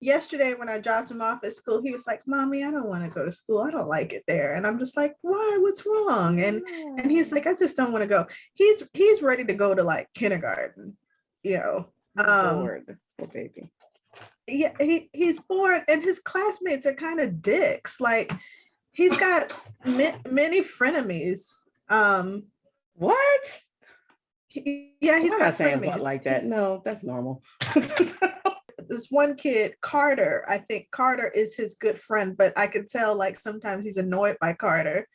yesterday when I dropped him off at school, he was like, "Mommy, I don't want to go to school. I don't like it there." And I'm just like, "Why? What's wrong?" And he's like, "I just don't want to go." He's ready to go to like kindergarten, you know. Bored, oh baby. Yeah, he's bored, and his classmates are kind of dicks. Like, he's got many frenemies. What? He's got saying frenemies like that. No, that's normal. This one kid, Carter, I think Carter is his good friend, but I could tell like sometimes he's annoyed by Carter.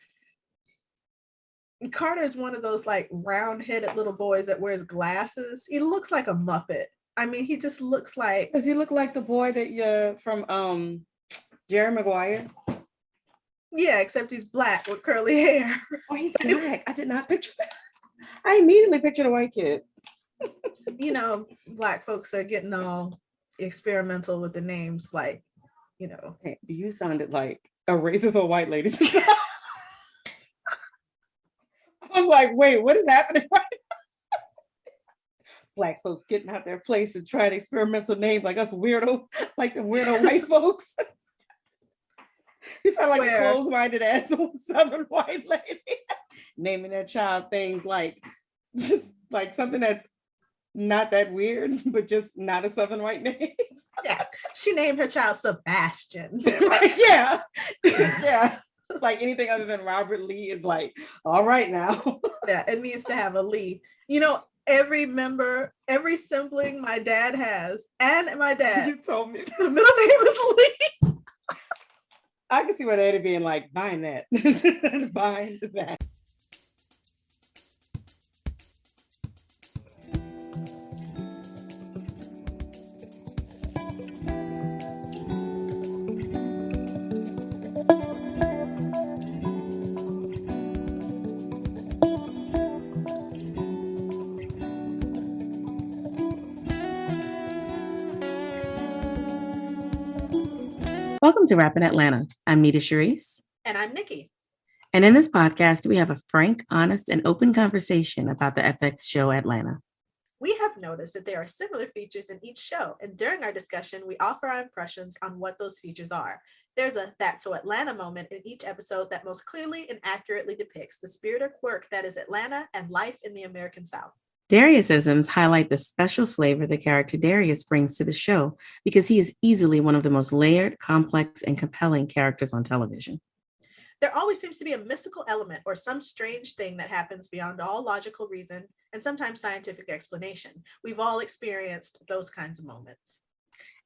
Carter is one of those like round-headed little boys that wears glasses. He looks like a Muppet. I mean, he just looks like. Does he look like the boy that you're from Jerry Maguire? Yeah, except he's black with curly hair. Oh, he's black. I did not picture that. I immediately pictured a white kid. You know, black folks are getting all experimental with the names, like, you know. Hey, you sounded like a racist old white lady. I was like, wait, what is happening right now? Black folks getting out their place and trying experimental names like us weirdo, like the weirdo white folks. You sound like a closed-minded ass Southern white lady naming that child things like something that's not that weird, but just not a Southern white name. Yeah, she named her child Sebastian. Yeah. Like anything other than Robert Lee is like, all right now. Yeah, it needs to have a Lee. You know, every sibling my dad has, and my dad. You told me. The middle name is Lee. I can see why Daddy being like, buying that. Buying that. Welcome to Rappin Atlanta. I'm Nita Sharice. And I'm Nikki. And in this podcast, we have a frank, honest, and open conversation about the FX show Atlanta. We have noticed that there are similar features in each show, and during our discussion, we offer our impressions on what those features are. There's a That's So Atlanta moment in each episode that most clearly and accurately depicts the spirit or quirk that is Atlanta and life in the American South. Darius-isms highlight the special flavor the character Darius brings to the show because he is easily one of the most layered, complex, and compelling characters on television. There always seems to be a mystical element or some strange thing that happens beyond all logical reason and sometimes scientific explanation. We've all experienced those kinds of moments.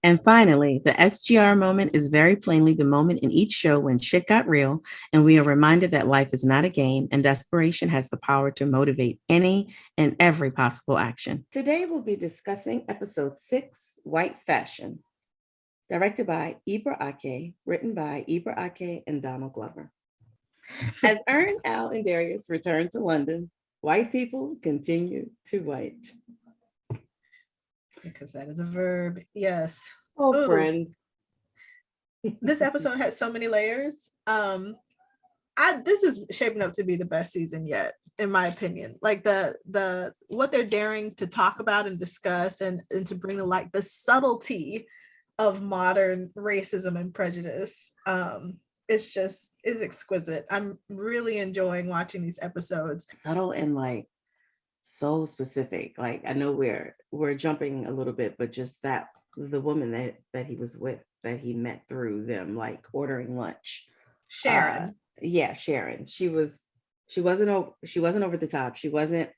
And finally, the SGR moment is very plainly the moment in each show when shit got real and we are reminded that life is not a game and desperation has the power to motivate any and every possible action. Today, we'll be discussing episode 6, White Fashion, directed by Ibra Ake, written by Ibra Ake and Donald Glover. As Ern, Al, and Darius return to London, white people continue to white. Because that is a verb. Yes. Oh, ooh. Friend. This episode has so many layers. This is shaping up to be the best season yet, in my opinion. Like the what they're daring to talk about and discuss and to bring to like the subtlety of modern racism and prejudice. Is exquisite. I'm really enjoying watching these episodes. Subtle and like so specific. Like I know we're jumping a little bit, but just that the woman that he was with, that he met through them, like ordering lunch. Sharon. Sharon. She wasn't over the top. She wasn't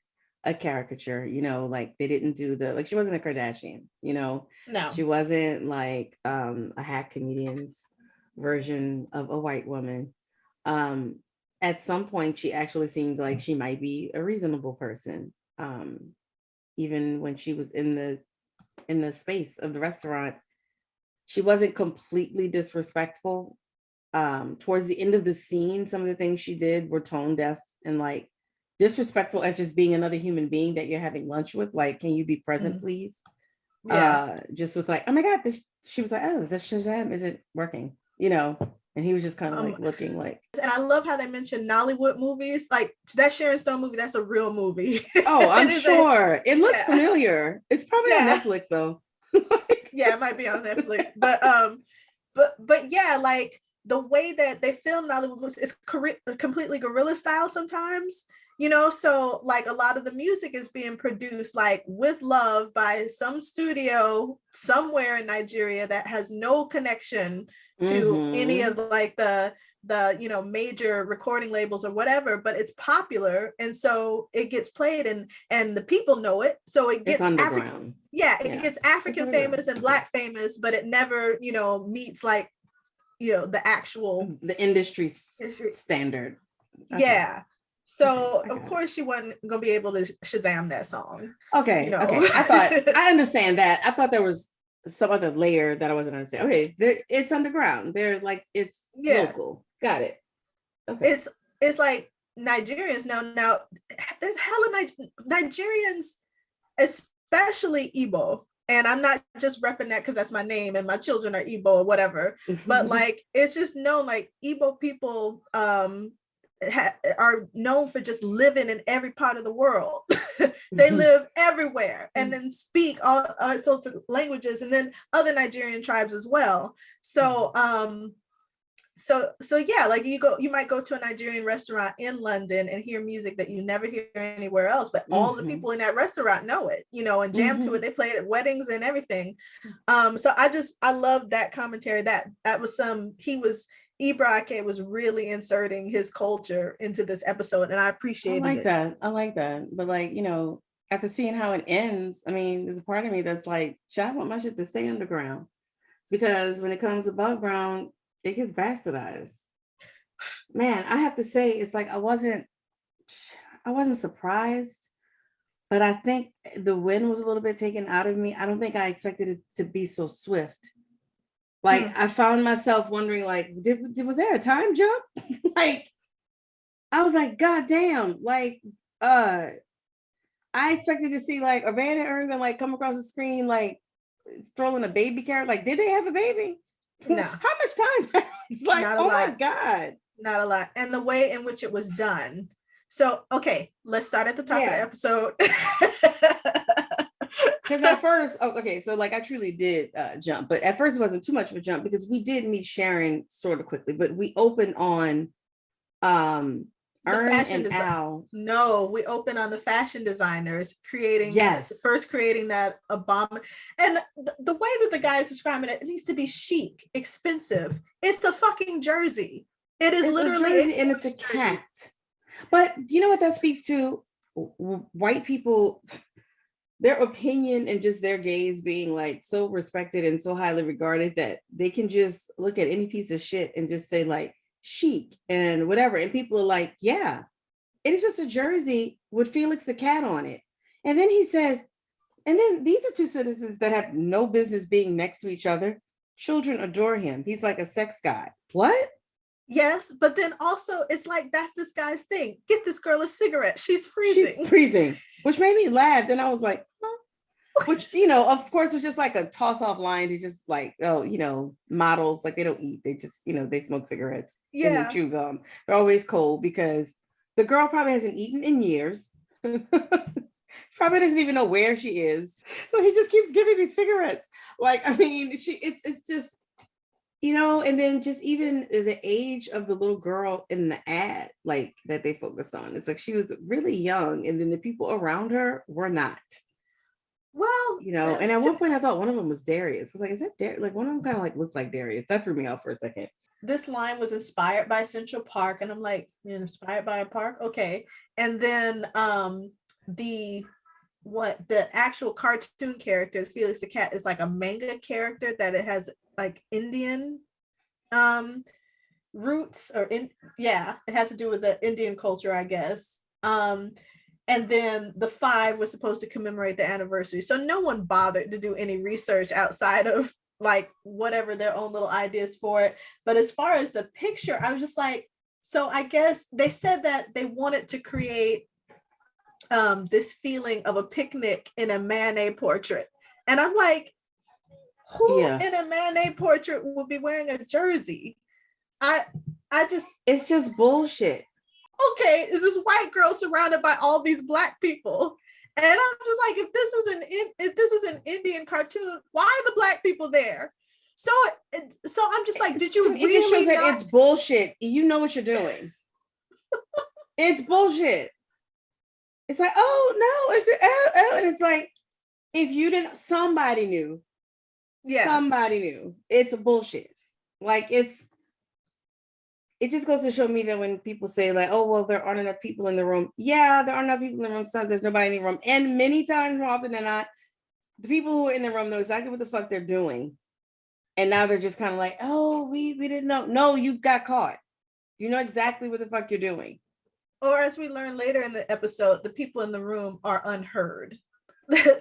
a caricature, you know, like they didn't do she wasn't a Kardashian, you know. No. She wasn't like a hack comedian's version of a white woman. At some point, she actually seemed like she might be a reasonable person. Even when she was in the space of the restaurant, she wasn't completely disrespectful. Towards the end of the scene, some of the things she did were tone deaf and like disrespectful as just being another human being that you're having lunch with. Like, can you be present, please? Yeah. Just with like, oh my God, she was like, oh, this Shazam isn't working, you know. And he was just kind of like looking like. And I love how they mentioned Nollywood movies. Like that Sharon Stone movie, that's a real movie. Oh, I'm sure. It looks familiar. It's probably on Netflix though. Yeah, it might be on Netflix. But yeah, like the way that they film Nollywood movies is completely guerrilla style sometimes, you know. So like a lot of the music is being produced like with love by some studio somewhere in Nigeria that has no connection to any of like the you know major recording labels or whatever, but it's popular, and so it gets played, and the people know it, so it gets African. Yeah, it gets African famous and Black famous, but it never, you know, meets like, you know, the actual industry standard. Okay. Yeah. So of course she wasn't gonna be able to Shazam that song. Okay. You know? Okay. I understand that. I thought there was some other layer that I wasn't understanding. Okay, it's underground. They're like it's local. Got it. Okay. It's like Nigerians now. There's hella Nigerians, especially Igbo. And I'm not just repping that because that's my name and my children are Igbo or whatever. But like, it's just known, like Igbo people are known for just living in every part of the world. They live everywhere and then speak all sorts of languages, and then other Nigerian tribes as well. So so yeah, like you might go to a Nigerian restaurant in London and hear music that you never hear anywhere else, but all the people in that restaurant know it, you know, and jam to it. They play it at weddings and everything. So I love that commentary. That was Ibra Ake was really inserting his culture into this episode, and I appreciated it. I like that. But like, you know, after seeing how it ends, I mean, there's a part of me that's like, I want my shit to stay underground, because when it comes above ground, it gets bastardized. Man, I have to say, it's like I wasn't surprised, but I think the wind was a little bit taken out of me. I don't think I expected it to be so swift. Like I found myself wondering, like, was there a time jump? Like, I was like, God damn, like, I expected to see like a Van Erden like come across the screen, like strolling a baby carrot. Like, did they have a baby? No. How much time? It's like, oh my God. Not a lot. And the way in which it was done. So, okay, let's start at the top of the episode. Because at first, so like I truly did jump, but at first it wasn't too much of a jump because we did meet Sharon sort of quickly, but we opened on Ern and Al. No, we open on the fashion designers creating that abominable. And the way that the guy is describing it needs to be chic, expensive. It's a fucking jersey. It's literally a jersey, and it's a cat. But you know what that speaks to? White people, their opinion and just their gaze being like so respected and so highly regarded that they can just look at any piece of shit and just say like chic and whatever, and people are like, yeah, it is just a jersey with Felix the cat on it. And then he says, and then these are two sentences that have no business being next to each other. Children adore him. He's like a sex god. What? Yes, but then also it's like that's this guy's thing. Get this girl a cigarette. She's freezing. She's freezing, which made me laugh. Then I was like, huh? Which, you know, of course, was just like a toss-off line to just like, oh, you know, models, like they don't eat. They just, you know, they smoke cigarettes and they chew gum. They're always cold because the girl probably hasn't eaten in years. Probably doesn't even know where she is. So he just keeps giving me cigarettes. Like, I mean, it's just, you know, and then just even the age of the little girl in the ad, like that they focus on. It's like she was really young, and then the people around her were not. Well, you know, and at one point I thought one of them was Darius. I was like, is that Darius? Like one of them kind of like looked like Darius. That threw me off for a second. This line was inspired by Central Park, and I'm like, inspired by a park? Okay. And then the actual cartoon character, Felix the Cat, is like a manga character that it has like Indian roots, or it has to do with the Indian culture, I guess. And then the 5 was supposed to commemorate the anniversary. So no one bothered to do any research outside of like whatever their own little ideas for it. But as far as the picture, I was just like, so I guess they said that they wanted to create this feeling of a picnic in a Manet portrait. And I'm like, who in a Manet portrait will be wearing a jersey? It's just bullshit. Okay, is this white girl surrounded by all these Black people, And I'm just like, if this is an Indian cartoon, why are the black people there? So I'm just like, did you it really just shows not? that it's bullshit. You know what you're doing. It's bullshit. It's like, oh no, and it's like, if you didn't, somebody knew. Yeah. Somebody knew. It's bullshit. Like it just goes to show me that when people say like, oh, well, there aren't enough people in the room. Yeah, there aren't enough people in the room. Sometimes there's nobody in the room. And many times, more often than not, the people who are in the room know exactly what the fuck they're doing. And now they're just kind of like, oh, we didn't know. No, you got caught. You know exactly what the fuck you're doing. Or as we learn later in the episode, the people in the room are unheard.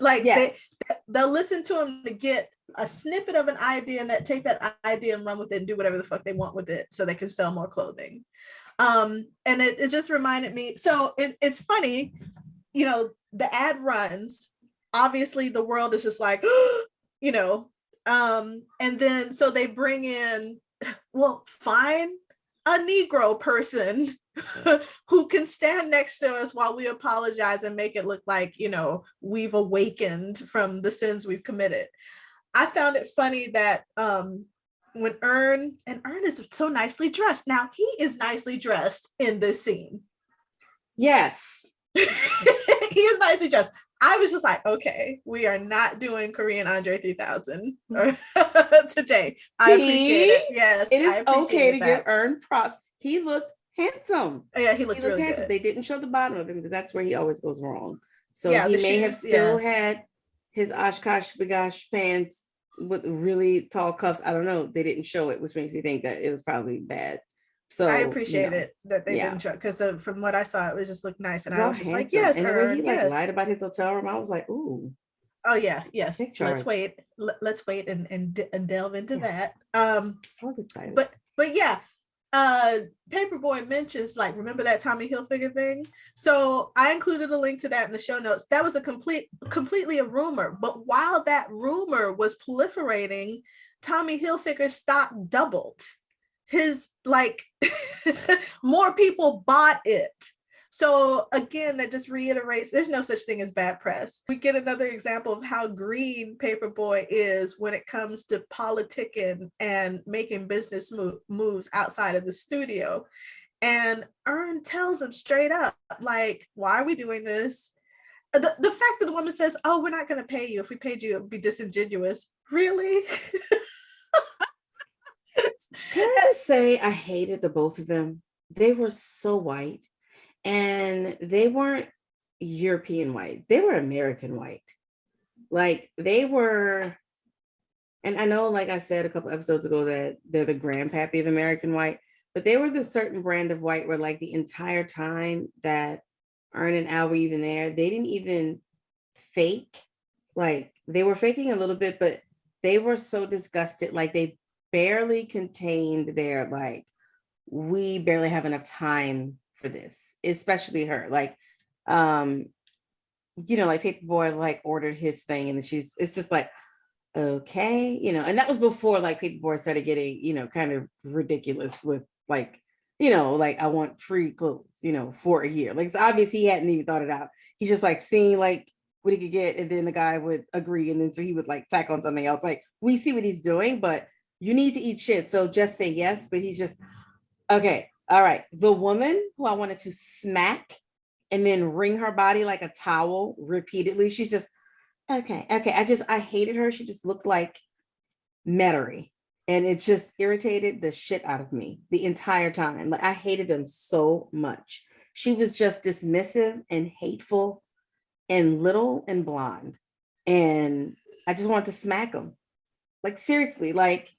Like yes. they'll listen to them to get a snippet of an idea and that take that idea and run with it and do whatever the fuck they want with it so they can sell more clothing. And it just reminded me. So it's funny, you know, the ad runs. Obviously, the world is just like, you know, and then so they bring in, well, fine, a Negro person who can stand next to us while we apologize and make it look like, you know, we've awakened from the sins we've committed. I found it funny that when Ern is so nicely dressed. Now he is nicely dressed in this scene. Yes. He is nicely dressed. I was just like, okay, we are not doing Korean Andre 3000 today. See? I appreciate it. Yes, it is okay to give Ern props. He looked handsome. Yeah, he looked really handsome. Good. They didn't show the bottom of him because that's where he always goes wrong. So yeah, he may have still had his Oshkosh Bagosh pants with really tall cuffs. I don't know. They didn't show it, which makes me think that it was probably bad. So I appreciate it that they didn't show, because from what I saw, it was just looked nice, and I was just handsome. like, yes, and the way he like lied about his hotel room, I was like, ooh. Oh yeah, yes. Let's wait. Let's wait and delve into that. I was excited. But yeah, Paperboy mentions, like, remember that Tommy Hilfiger thing? So I included a link to that in the show notes. That was a completely a rumor. But while that rumor was proliferating, Tommy Hilfiger's stock doubled. His, like, more people bought it. So again, that just reiterates there's no such thing as bad press. We get another example of how green Paperboy is when it comes to politicking and making business moves outside of the studio. And Ern tells him straight up, like, why are we doing this? The fact that the woman says, oh, we're not going to pay you. If we paid you, it would be disingenuous. Really? Can I just say I hated the both of them? They were so white. And they weren't European white. They were American white. Like, they were, and I know, like I said a couple episodes ago, that they're the grandpappy of American white, but they were the certain brand of white where, like, the entire time that Ern and Al were even there, they didn't even fake. Like, they were faking a little bit, but they were so disgusted. Like, they barely contained their, like, we barely have enough time for this, especially her. Like, you know, like Paperboy like ordered his thing, and it's just like, okay, you know, and that was before like Paperboy started getting, you know, kind of ridiculous with, like, you know, like, I want free clothes, you know, for a year. Like, it's obvious he hadn't even thought it out. He's just like seeing like what he could get, and then the guy would agree, and then so he would like tack on something else. Like, we see what he's doing, but you need to eat shit, so just say yes. But he's just, okay, all right. The woman who I wanted to smack and then wring her body like a towel repeatedly, she's just, okay. I hated her. She just looked like Metairie. And it just irritated the shit out of me the entire time. Like, I hated them so much. She was just dismissive and hateful and little and blonde. And I just wanted to smack them. Like, seriously, like,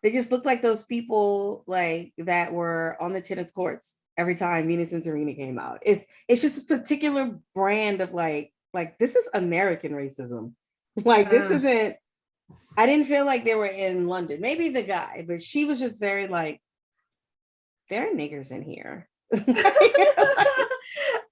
they just looked like those people like that were on the tennis courts every time Venus and Serena came out. It's just a particular brand of like this is American racism. Like, this isn't, I didn't feel like they were in London. Maybe the guy, but she was just very like, there are niggers in here. I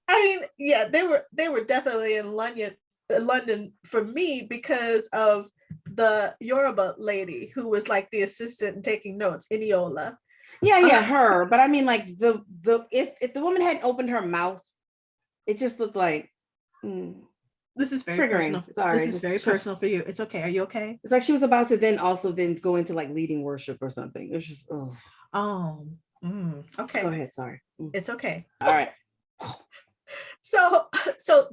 mean, yeah, they were definitely in London for me because of the Yoruba lady who was like the assistant taking notes, Iniola. Yeah, her. But I mean, like, the if the woman hadn't opened her mouth, it just looked like, This is very triggering. personal. Sorry, this is very personal for you. It's okay. Are you okay? It's like she was about to then go into like leading worship or something. It was just okay. Go ahead. Sorry. It's okay. All right. So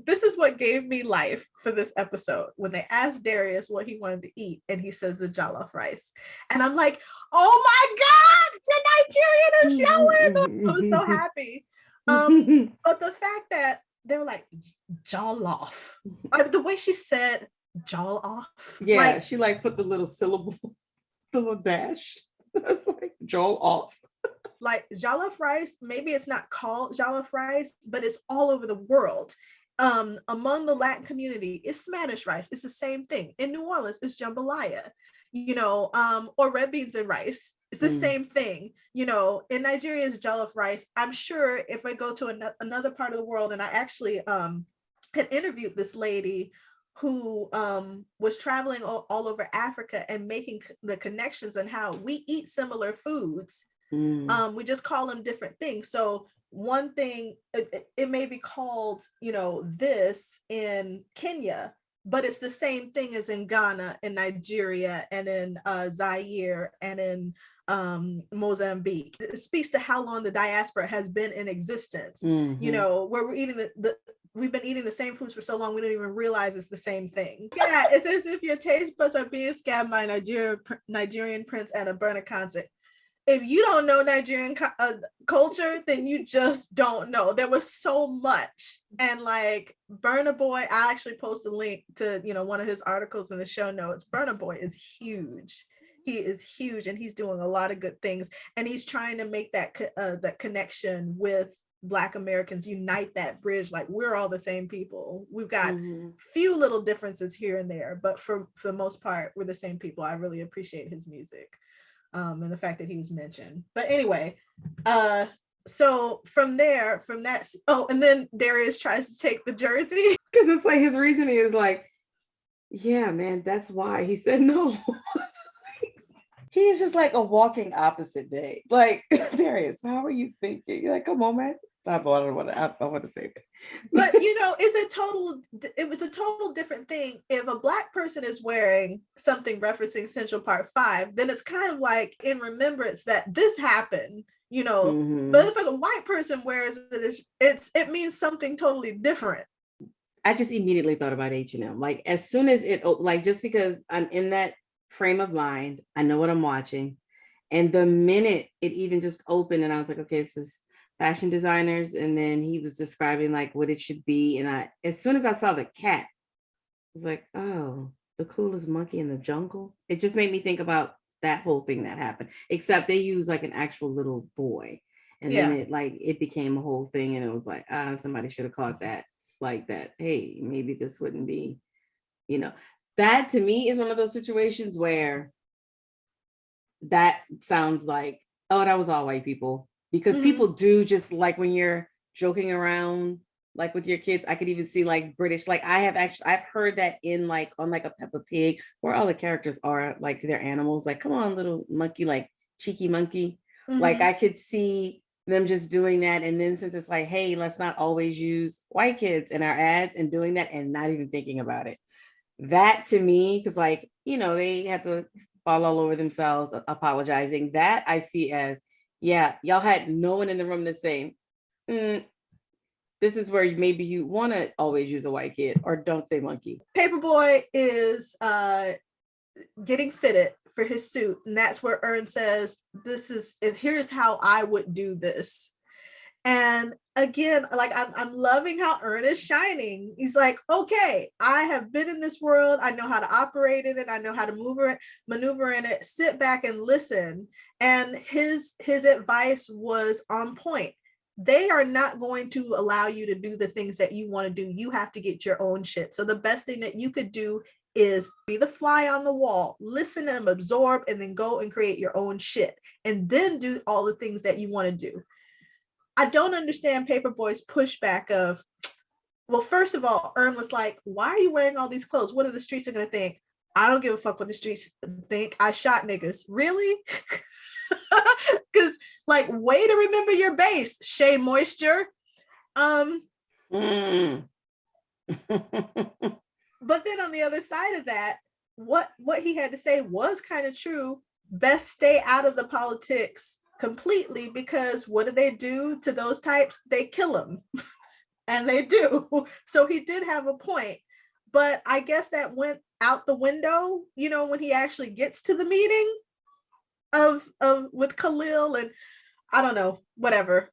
this is what gave me life for this episode when they asked Darius what he wanted to eat, and he says the jollof rice, and I'm like, oh my God, the Nigerian is showing. I was so happy. But the fact that they were like jollof, the way she said jollof, yeah, like, she like put the little syllable, the little dash. That's like jollof. Like jollof rice, maybe it's not called jollof rice, but it's all over the world. Among the Latin community, it's Spanish rice. It's the same thing. In New Orleans, it's jambalaya, or red beans and rice. It's the same thing. In Nigeria, it's jollof rice. I'm sure if I go to another part of the world, and I actually had interviewed this lady who was traveling all over Africa and making the connections on how we eat similar foods. We just call them different things. So one thing, it may be called, this in Kenya, but it's the same thing as in Ghana and Nigeria and in Zaire and in Mozambique. It speaks to how long the diaspora has been in existence, where we're eating we've been eating the same foods for so long, we don't even realize it's the same thing. Yeah, it's as if your taste buds are being scammed by Nigerian prince at a Burna concert. If you don't know Nigerian culture, then you just don't know. There was so much. And like Burna Boy, I actually posted a link to, one of his articles in the show notes. Burna Boy is huge. He is huge, and he's doing a lot of good things. And he's trying to make that connection with Black Americans, unite that bridge. Like, we're all the same people. We've got few little differences here and there, but for the most part, we're the same people. I really appreciate his music. And the fact that he was mentioned. But anyway, so from that, and then Darius tries to take the jersey. Because it's like his reasoning is like, yeah, man, that's why he said no. He is just like a walking opposite day. Like, Darius, how are you thinking? You're like, come on, man. I want to say it. But it was a total different thing. If a Black person is wearing something referencing Central Park 5, then it's kind of like in remembrance that this happened, But if like a white person wears it, it means something totally different. I just immediately thought about H&M. Like, as soon as just because I'm in that frame of mind, I know what I'm watching. And the minute it even just opened and I was like, okay, this is fashion designers, and then he was describing like what it should be, and as soon as I saw the cat, I was like, oh, the coolest monkey in the jungle. It just made me think about that whole thing that happened, except they used like an actual little boy, and then it became a whole thing, and it was like, somebody should have caught that, like that, hey, maybe this wouldn't be, that to me is one of those situations where that sounds like, oh, that was all white people. Because people do, just like when you're joking around, like with your kids, I could even see like British, like I've heard that in like on like a Peppa Pig, where all the characters are like they're animals, like, come on, little monkey, like cheeky monkey. Like I could see them just doing that. And then since it's like, hey, let's not always use white kids in our ads, and doing that and not even thinking about it. That to me, because like, they have to fall all over themselves apologizing. That I see as, yeah, y'all had no one in the room to say, this is where maybe you want to always use a white kid, or don't say monkey. Paperboy is getting fitted for his suit, and that's where Ern says, here's how I would do this. And again, like I'm loving how Ern is shining. He's like, okay, I have been in this world. I know how to operate in it. I know how to maneuver in it. Sit back and listen. And his advice was on point. They are not going to allow you to do the things that you want to do. You have to get your own shit. So the best thing that you could do is be the fly on the wall, listen and absorb, and then go and create your own shit. And then do all the things that you want to do. I don't understand Paperboy's pushback of, well, first of all, Ern was like, why are you wearing all these clothes? What are the streets going to think? I don't give a fuck what the streets think. I shot niggas. Really? Because like, way to remember your base, Shea Moisture. But then on the other side of that, what he had to say was kind of true. Best stay out of the politics completely, because what do they do to those types? They kill them. And they do. So he did have a point. But I guess that went out the window, you know, when he actually gets to the meeting of with Khalil, and I don't know, whatever.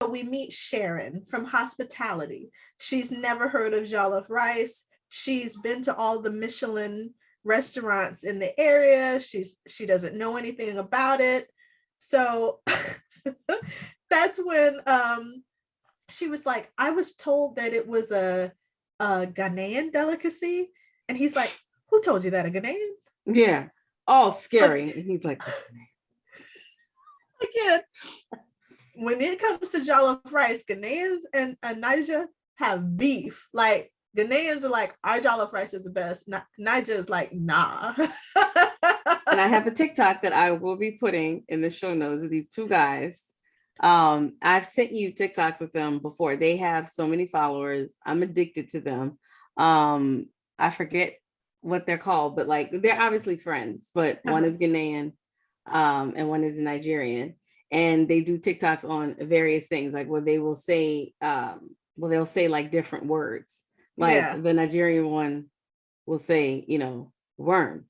We meet Sharon from hospitality. She's never heard of jollof rice. She's been to all the Michelin restaurants in the area. She doesn't know anything about it. So that's when she was like, I was told that it was a Ghanaian delicacy. And he's like, who told you that, a Ghanaian? Yeah. All scary. And he's like, again, when it comes to jollof rice, Ghanaians and Niger have beef. Like, Ghanaians are like, our jollof rice is the best. Niger is like, nah. And I have a TikTok that I will be putting in the show notes of these two guys. I've sent you TikToks with them before. They have so many followers. I'm addicted to them. I forget what they're called, but like, they're obviously friends, but one is Ghanaian, and one is Nigerian. And they do TikToks on various things, like where they will say, they'll say like different words. Like the Nigerian one will say, you know, worm.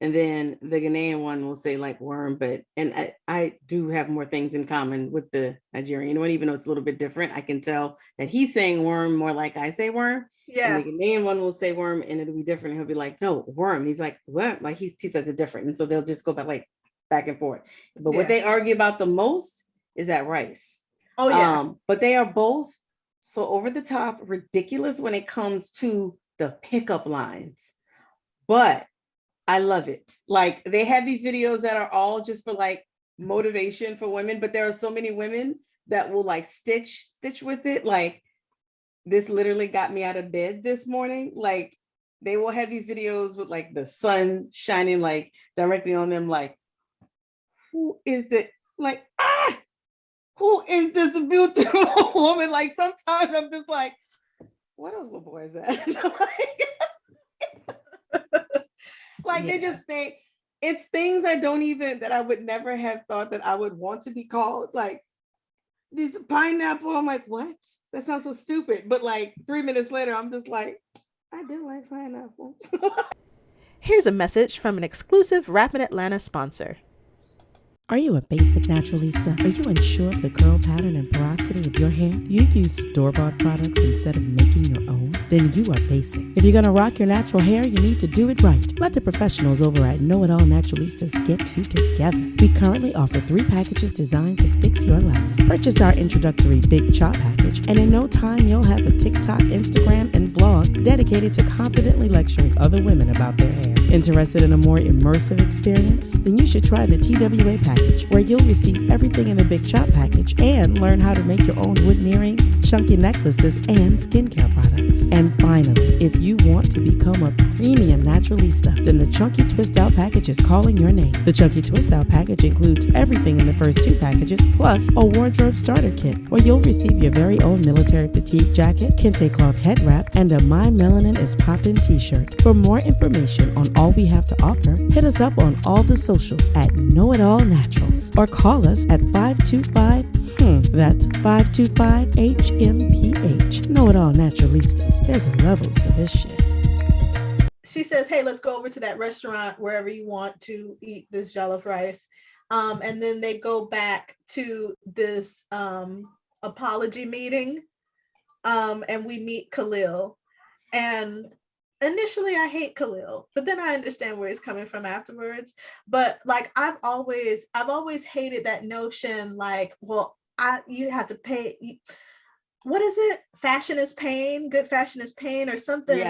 And then the Ghanaian one will say like worm, and I do have more things in common with the Nigerian one, even though it's a little bit different. I can tell that he's saying worm more like I say worm. Yeah. And the Ghanaian one will say worm and it'll be different. He'll be like, no, worm. He's like, what? Like he says it different. And so they'll just go back and forth. But what they argue about the most is that rice. Oh yeah. But they are both so over the top ridiculous when it comes to the pickup lines. But I love it. Like, they have these videos that are all just for like motivation for women, but there are so many women that will like stitch with it. Like, this literally got me out of bed this morning. Like, they will have these videos with like the sun shining like directly on them. Like, who is the like, who is this beautiful woman? Like, sometimes I'm just like, what else little boy is that? Like they just think it's things that I would never have thought that I would want to be called. Like, this pineapple. I'm like, what? That sounds so stupid. But like 3 minutes later, I'm just like, I do like pineapple. Here's a message from an exclusive Rappin Atlanta sponsor. Are you a basic naturalista? Are you unsure of the curl pattern and porosity of your hair? Do you use store-bought products instead of making your own? Then you are basic. If you're gonna rock your natural hair, you need to do it right. Let the professionals over at Know It All Naturalistas get you together. We currently offer 3 packages designed to fix your life. Purchase our introductory Big Chop package, and in no time you'll have a TikTok, Instagram, and vlog dedicated to confidently lecturing other women about their hair. Interested in a more immersive experience? Then you should try the TWA package, where you'll receive everything in the Big Chop package and learn how to make your own wooden earrings, chunky necklaces, and skincare products. And finally, if you want to become a premium naturalista, then the Chunky Twist Out package is calling your name. The Chunky Twist Out package includes everything in the first 2 packages, plus a wardrobe starter kit, where you'll receive your very own military fatigue jacket, kente cloth head wrap, and a My Melanin is Poppin' t-shirt. For more information on all we have to offer, hit us up on all the socials at Know It All Naturals, or call us at 525 that's 525-HMPH. Know It All Naturalistas. There's levels to this shit. She says, hey, let's go over to that restaurant wherever you want to eat this jollof rice. And then they go back to this apology meeting, and we meet Khalil. And initially I hate Khalil, but then I understand where he's coming from afterwards. But like, I've always hated that notion, like, well, you have to pay. What is it? Fashion is pain. Good fashion is pain, or something.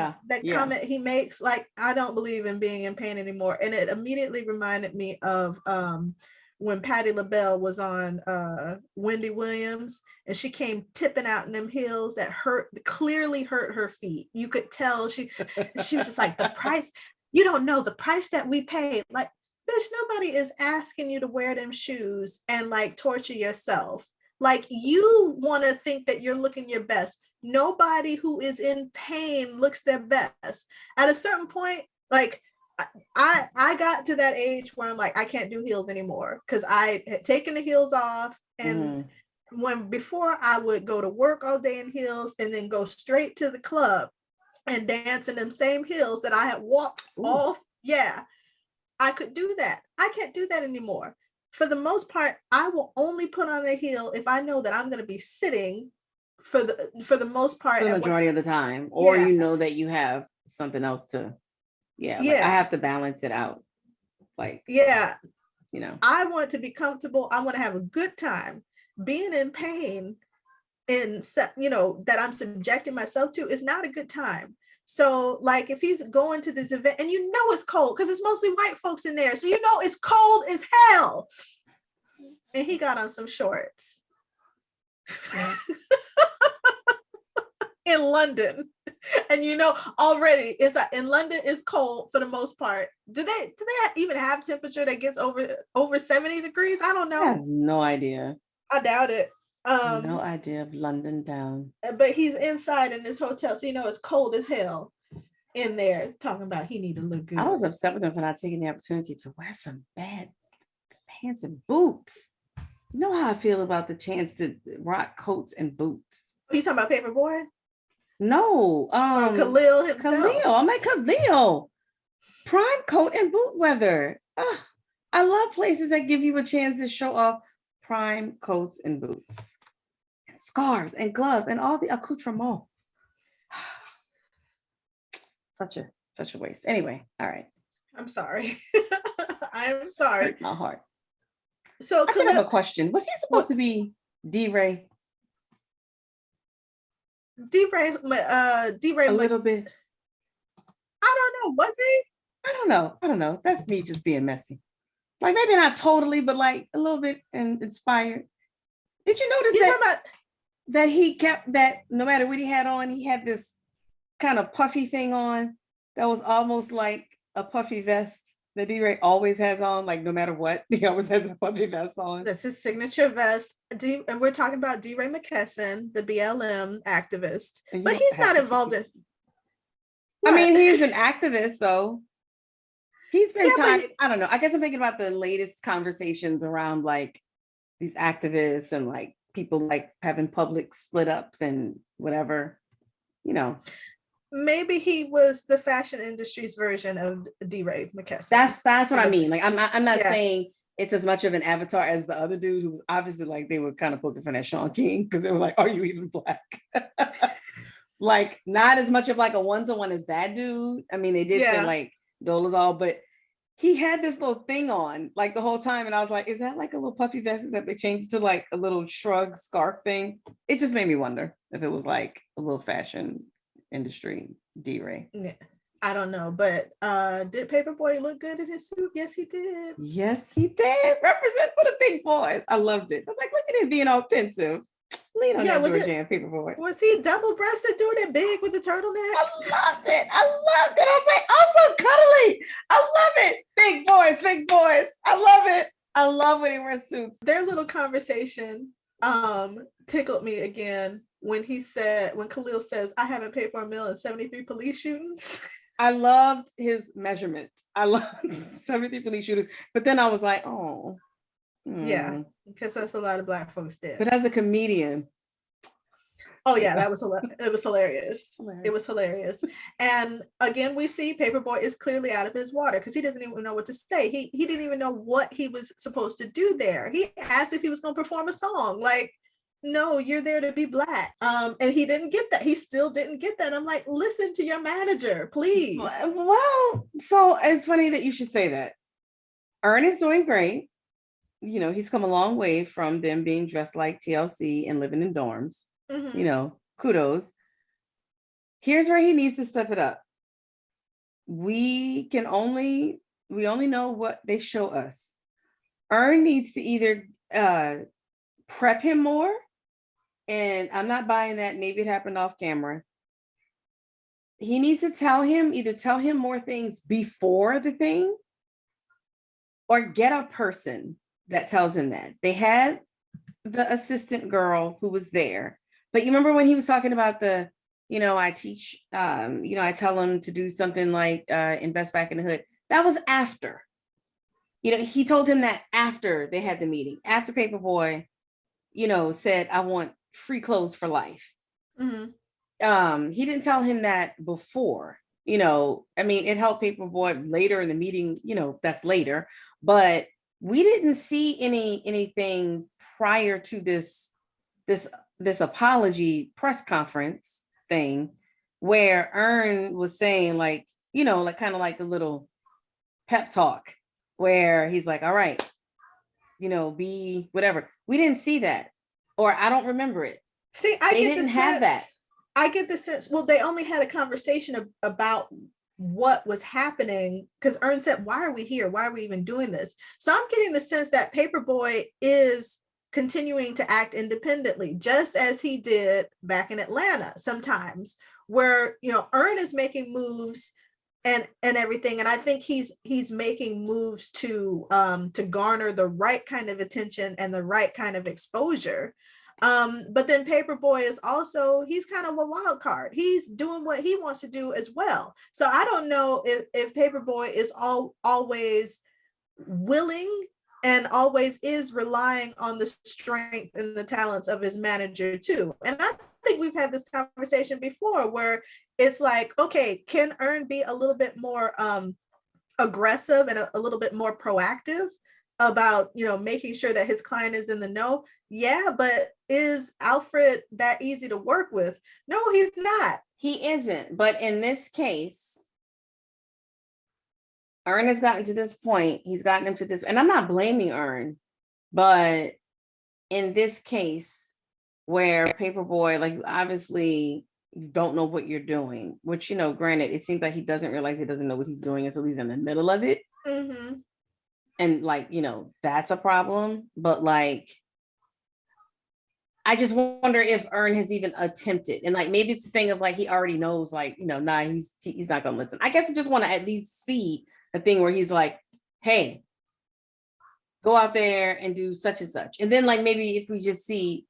Comment he makes. Like, I don't believe in being in pain anymore. And it immediately reminded me of when Patti LaBelle was on Wendy Williams, and she came tipping out in them heels that clearly hurt her feet. You could tell she was just like, the price, you don't know the price that we paid. Like, bitch, nobody is asking you to wear them shoes and like torture yourself. Like, you want to think that you're looking your best. nobody who is in pain looks their best. At a certain point, like I got to that age where I'm like, I can't do heels anymore because I had taken the heels off. And before I would go to work all day in heels and then go straight to the club and dance in them same heels that I had walked off. Yeah, I could do that. I can't do that anymore. For the most part, I will only put on a heel if I know that I'm going to be sitting for the most part. For the majority of the time. Or you know that you have something else to, like I have to balance it out. Like, you know. I want to be comfortable. I want to have a good time. Being in pain that I'm subjecting myself to is not a good time. So like if he's going to this event and you know it's cold because it's mostly white folks in there, so you know it's cold as hell, and he got on some shorts in London, and you know already it's in London it's cold for the most part. Do they even have temperature that gets over 70 degrees? I don't know. I have no idea. I doubt it. No idea of London down. But he's inside in this hotel, so you know it's cold as hell in there. Talking about he need to look good. I was upset with him for not taking the opportunity to wear some bad pants and boots. You know how I feel about the chance to rock coats and boots. Are you talking about Paperboy? No, Khalil himself. I'm like Khalil. Prime coat and boot weather. I love places that give you a chance to show off prime coats and boots and scarves and gloves and all the accoutrement. Such a waste. Anyway, all right. I'm sorry. I'm sorry. Hurt my heart. So I have a question. Was he supposed to be D-Ray? D-Ray A little bit. I don't know. Was he? I don't know. That's me just being messy. Like maybe not totally, but like a little bit inspired. Did you notice that he kept that no matter what he had on, he had this kind of puffy thing on that was almost like a puffy vest that D-Ray always has on, like no matter what, he always has a puffy vest on. That's his signature vest. And we're talking about D-Ray McKesson, the BLM activist, but he's not involved in. I mean, he's an activist though. He's been I don't know. I guess I'm thinking about the latest conversations around like these activists and like people like having public split ups and whatever, you know. Maybe he was the fashion industry's version of D-Ray McKesson. That's what I mean. Like I'm not saying it's as much of an avatar as the other dude who was obviously like they were kind of poking fun at Sean King because they were like, "Are you even black?" Like not as much of like a one-to-one as that dude. I mean, they did say like Dolezal, but he had this little thing on like the whole time, and I was like, "Is that like a little puffy vest? Is that they changed to like a little shrug scarf thing?" It just made me wonder if it was like a little fashion industry D-Ray. Yeah, I don't know, but did Paperboy look good in his suit? Yes, he did. Yes, he did. Represent for the big boys. I loved it. I was like, look at him being all pensive. Lean on that Georgian Paperboy. Was he double-breasted doing it big with the turtleneck? I loved it. I was like, oh, so cuddly. I love it. Big boys, big boys. I love it. I love when he wears suits. Their little conversation tickled me again when Khalil says, "I haven't paid for a meal in 73 police shootings." I loved his measurement. I loved 73 police shootings. But then I was like, oh. Yeah, because that's a lot of black folks dead. But as a comedian. Oh yeah, it was hilarious. It was hilarious. And again, we see Paperboy is clearly out of his water because he doesn't even know what to say. He didn't even know what he was supposed to do there. He asked if he was going to perform a song. Like, no, you're there to be black. And he didn't get that. He still didn't get that. I'm like, listen to your manager, please. Well, so it's funny that you should say that. Ern is doing great. You know, he's come a long way from them being dressed like TLC and living in dorms. Mm-hmm. You know, kudos. Here's where he needs to step it up. We only know what they show us. Ern needs to either prep him more, and I'm not buying that. Maybe it happened off camera. He needs to tell him more things before the thing, or get a person that tells him that. They had the assistant girl who was there, But you remember when he was talking about the, I teach, I tell them to do something like invest back in the hood. That was after. He told him that after they had the meeting, after Paperboy, said, I want free clothes for life. Mm-hmm. He didn't tell him that before. It helped Paperboy later in the meeting, that's later, but we didn't see anything prior to this apology press conference thing where Earn was saying like kind of like a little pep talk where he's like, all right, be whatever. We didn't see that, or I don't remember it. See, They didn't have that. I get the sense, well, they only had a conversation about what was happening because Earn said, why are we here? Why are we even doing this? So I'm getting the sense that Paperboy is continuing to act independently, just as he did back in Atlanta sometimes, where, Earn is making moves and everything. And I think he's making moves to garner the right kind of attention and the right kind of exposure. But then Paperboy is also, he's kind of a wild card. He's doing what he wants to do as well. So I don't know if Paperboy is always willing and always is relying on the strength and the talents of his manager too. And I think we've had this conversation before where it's like, okay, can Earn be a little bit more aggressive and a little bit more proactive about, making sure that his client is in the know? Yeah, but is Alfred that easy to work with? No, he's not. He isn't. But in this case, Earn has gotten to this point. He's gotten him to this, and I'm not blaming Earn, but in this case, where Paperboy, like, obviously you don't know what you're doing, which, granted, it seems like he doesn't realize he doesn't know what he's doing until he's in the middle of it. Mm-hmm. And like, that's a problem. But like, I just wonder if Earn has even attempted, and like maybe it's a thing of like he already knows, like, nah, he's not gonna listen. I guess I just want to at least see a thing where he's like, hey, go out there and do such and such. And then like maybe if we just see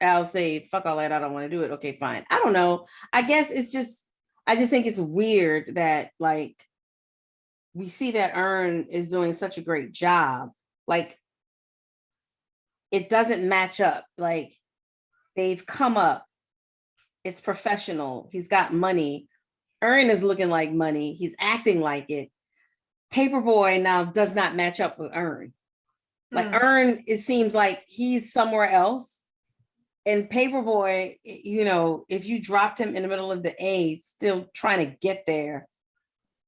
Al say, fuck all that, I don't want to do it. Okay, fine. I don't know. I guess I just think it's weird that like we see that Earn is doing such a great job. Like it doesn't match up. Like they've come up. It's professional. He's got money. Earn is looking like money. He's acting like it. Paperboy now does not match up with Earn. Like Earn, it seems like he's somewhere else. And Paperboy, if you dropped him in the middle of the A, still trying to get there,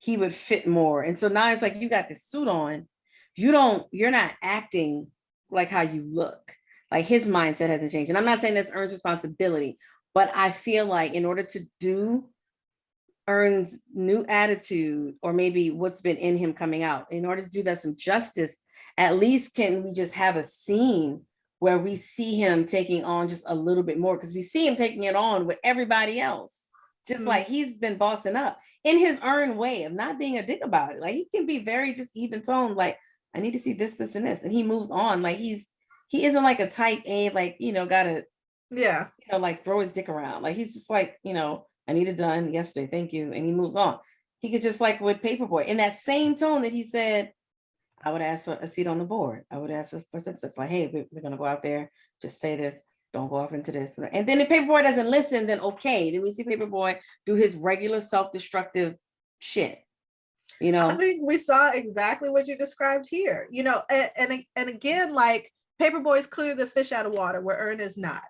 he would fit more. And so now it's like you got this suit on. You're not acting like how you look. Like his mindset hasn't changed. And I'm not saying that's Earn's responsibility, but I feel like in order to do Earn's new attitude, or maybe what's been in him coming out, in order to do that some justice, at least can we just have a scene where we see him taking on just a little bit more, because we see him taking it on with everybody else, just like he's been bossing up in his Earn way of not being a dick about it. Like he can be very just even toned, like I need to see this, this, and this, and he moves on. Like he isn't like a type A, like gotta like throw his dick around. Like he's just like I need it done yesterday, thank you, and he moves on. He could just like with Paperboy in that same tone that he said, I would ask for a seat on the board. I would ask for such like, hey, we're gonna go out there, just say this, don't go off into this. And then if Paperboy doesn't listen, then okay, then we see Paperboy do his regular self-destructive shit. I think we saw exactly what you described here. And again, like Paperboy is clearly the fish out of water where Earn is not.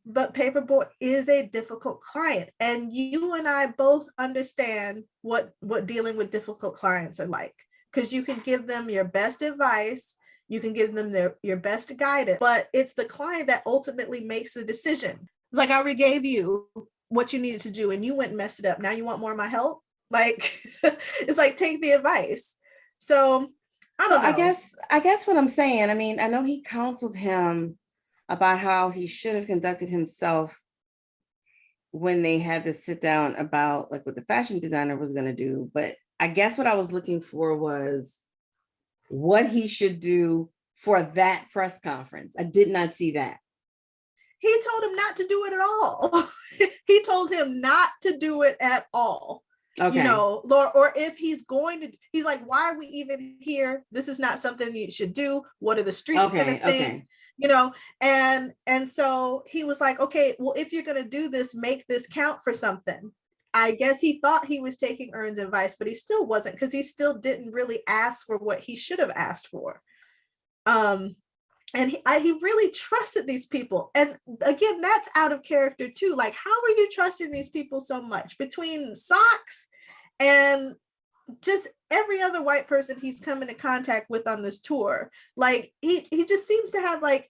But Paperboy is a difficult client, and you and I both understand what dealing with difficult clients are like, because you can give them your best advice, you can give them your best guidance, but it's the client that ultimately makes the decision. It's like I already gave you what you needed to do and you went and messed it up. Now you want more of my help? Like it's like, take the advice. So I don't know. I guess what I'm saying, I mean, I know he counseled him about how he should have conducted himself when they had to sit down about like what the fashion designer was going to do. But I guess what I was looking for was what he should do for that press conference. I did not see that. he told him not to do it at all. He told him not to do it at all. Okay. You know, or if he's going to, he's like, why are we even here? This is not something you should do. What are the streets going to think? Okay. You know, and so he was like, okay, well, if you're going to do this, make this count for something. I guess he thought he was taking Ern's advice, but he still wasn't, because he still didn't really ask for what he should have asked for. And he really trusted these people. And again, that's out of character too. Like, how are you trusting these people so much? Between Socks and just every other white person he's come into contact with on this tour, like he just seems to have like,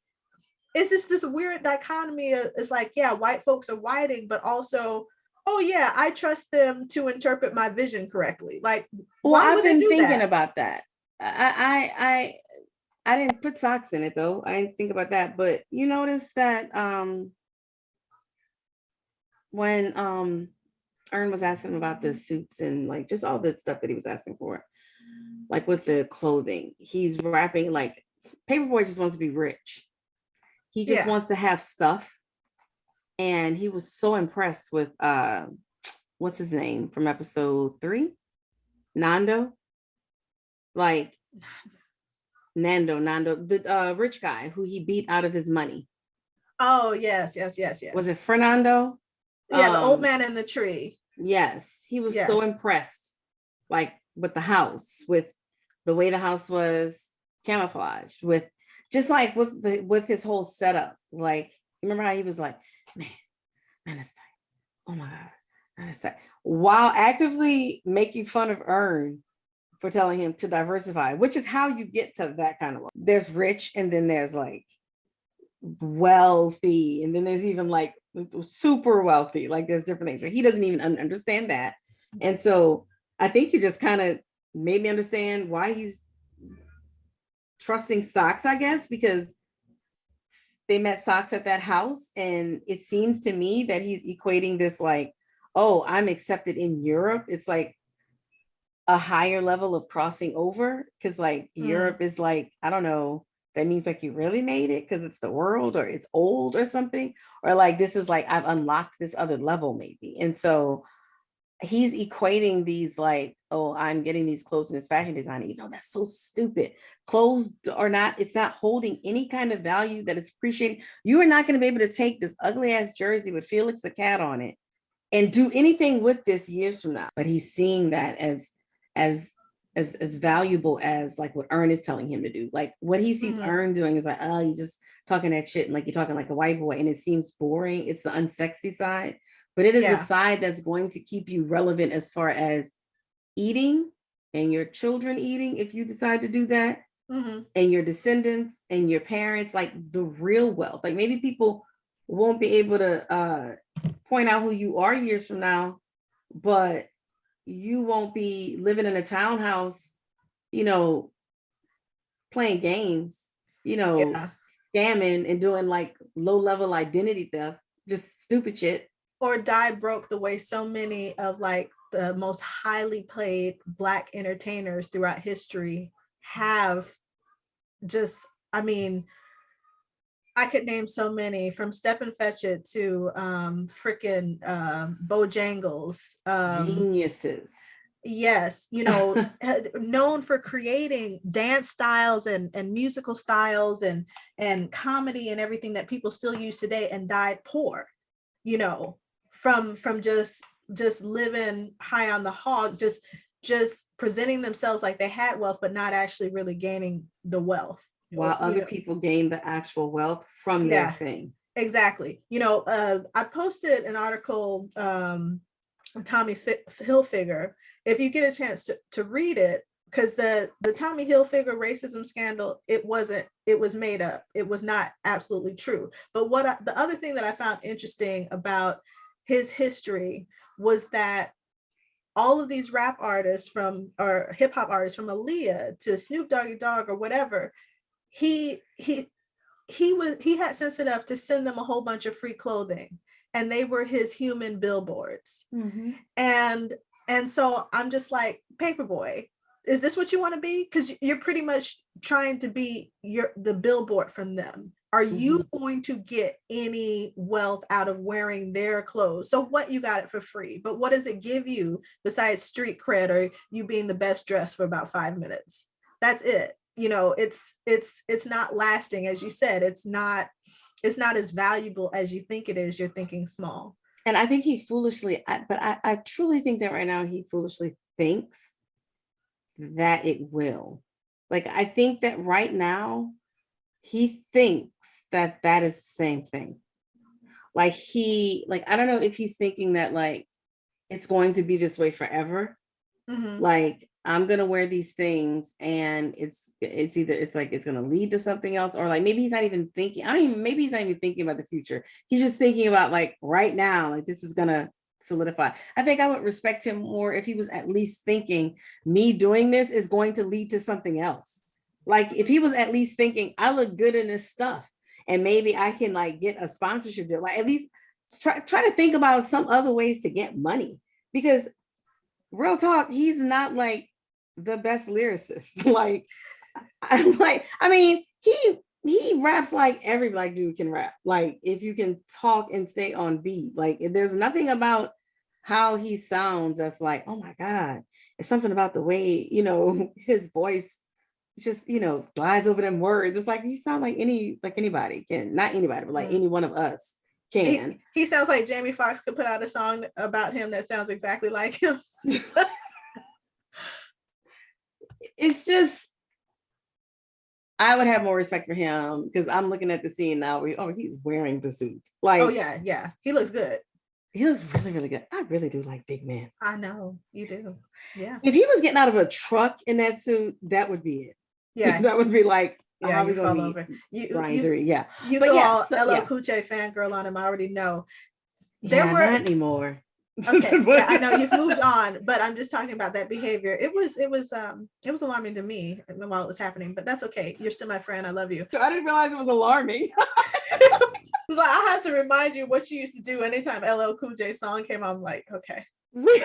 it's just this weird dichotomy of, it's like, yeah, white folks are whiting, but also, oh yeah, I trust them to interpret my vision correctly. Like, well, I've been thinking about that. I didn't put Socks in it though. I didn't think about that, but you notice that when Ern was asking about the suits and like just all the stuff that he was asking for, like with the clothing, he's rapping like Paperboy just wants to be rich. He just wants to have stuff. And he was so impressed with what's his name from episode 3? Nando. Like Nando, the rich guy who he beat out of his money. Oh, yes. Was it Fernando? Yeah, the old man in the tree. Yes, he was so impressed, like with the house, with the way the house was camouflaged, with just like with his whole setup. Like, remember how he was like, man, that's tight. Oh my God, that's tight. While actively making fun of Ern for telling him to diversify, which is how you get to that kind of wealth. There's rich, and then there's like wealthy, and then there's even like super wealthy. Like there's different things. So he doesn't even understand that. And so I think you just kind of made me understand why he's trusting Socks, I guess, because they met Socks at that house. And it seems to me that he's equating this like, oh, I'm accepted in Europe. It's like a higher level of crossing over, because like Europe is like, I don't know, that means like you really made it because it's the world or it's old or something, or like this is like I've unlocked this other level maybe. And so he's equating these like, oh, I'm getting these clothes from this fashion designer. You know, that's so stupid. Clothes are not, it's not holding any kind of value that it's appreciating. You are not going to be able to take this ugly ass jersey with Felix the cat on it and do anything with this years from now. But he's seeing that as valuable as like what Ern is telling him to do. Like what he sees Ern doing is like, oh, you're just talking that shit and like you're talking like a white boy, and it seems boring. It's the unsexy side, but it is the side that's going to keep you relevant as far as eating and your children eating, if you decide to do that, and your descendants and your parents, like the real wealth. Like maybe people won't be able to point out who you are years from now, but you won't be living in a townhouse, you know, playing games, you know, scamming and doing like low-level identity theft, just stupid shit. Or die broke the way so many of like the most highly paid Black entertainers throughout history have. Just, I mean, I could name so many, from Stepin Fetchit to freaking Bojangles. Geniuses. Yes, you know, known for creating dance styles and musical styles and comedy and everything that people still use today, and died poor, you know, from just living high on the hog, just presenting themselves like they had wealth, but not actually really gaining the wealth. While other people gain the actual wealth from their thing. Exactly. You know, I posted an article, Tommy Hilfiger. If you get a chance to read it, because the Tommy Hilfiger racism scandal, it was made up. It was not absolutely true. But the other thing that I found interesting about his history was that all of these rap artists or hip hop artists, from Aaliyah to Snoop Doggy Dogg or whatever, he had sense enough to send them a whole bunch of free clothing, and they were his human billboards. And so I'm just like, Paperboy, is this what you want to be? Because you're pretty much trying to be the billboard from them. Are you going to get any wealth out of wearing their clothes? So what, you got it for free, but what does it give you besides street cred or you being the best dressed for about 5 minutes? That's it. You know, it's not lasting. As you said, it's not as valuable as you think it is. You're thinking small. And I think he foolishly, I truly think that right now he foolishly thinks that it will. Like, I think that right now he thinks that is the same thing. Like, I don't know if he's thinking that like it's going to be this way forever. Like, I'm gonna wear these things and it's gonna lead to something else, or like maybe he's not even thinking. Maybe he's not even thinking about the future. He's just thinking about like right now, like this is gonna solidify. I think I would respect him more if he was at least thinking me doing this is going to lead to something else. Like, if he was at least thinking I look good in this stuff and maybe I can like get a sponsorship deal, like at least try to think about some other ways to get money, because real talk, he's not like the best lyricist. Like, I mean, he raps like every black dude can rap. Like, if you can talk and stay on beat, like there's nothing about how he sounds that's like, oh my God, it's something about the way, you know, his voice just, you know, glides over them words. It's like, you sound like anybody can, not anybody, but like any one of us can. He sounds like Jamie Foxx could put out a song about him that sounds exactly like him. It's just, I would have more respect for him because I'm looking at the scene now where, he's wearing the suit. Like, oh yeah, he looks good. He looks really, really good. I really do like big men. I know you do. Yeah. If he was getting out of a truck in that suit, that would be it. Yeah. That would be like, yeah, you fall over. You go all LL Cool J fangirl on him. I already know. Not anymore. Okay, yeah, I know you've moved on, but I'm just talking about that behavior. It was alarming to me while it was happening, but that's okay. You're still my friend. I love you. I didn't realize it was alarming. So I had to remind you what you used to do anytime LL Cool J song came on. I'm like, okay. Really?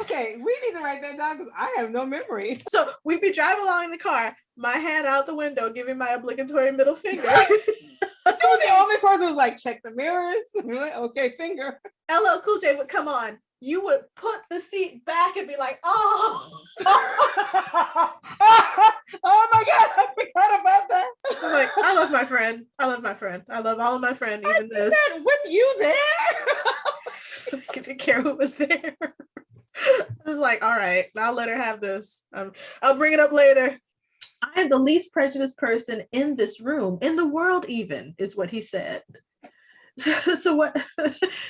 Okay, we need to write that down because I have no memory. So we'd be driving along in the car, my hand out the window, giving my obligatory middle finger. It was the only person who was like, check the mirrors. Like, okay, finger. LL Cool J would come on. You would put the seat back and be like, oh. Oh my God, I forgot about that. I'm like, I love my friend. I love all of my friends, even this. With you there. I didn't care who was there. I was like, all right, I'll let her have this. I'll bring it up later. I am the least prejudiced person in this room, in the world even, is what he said. So what?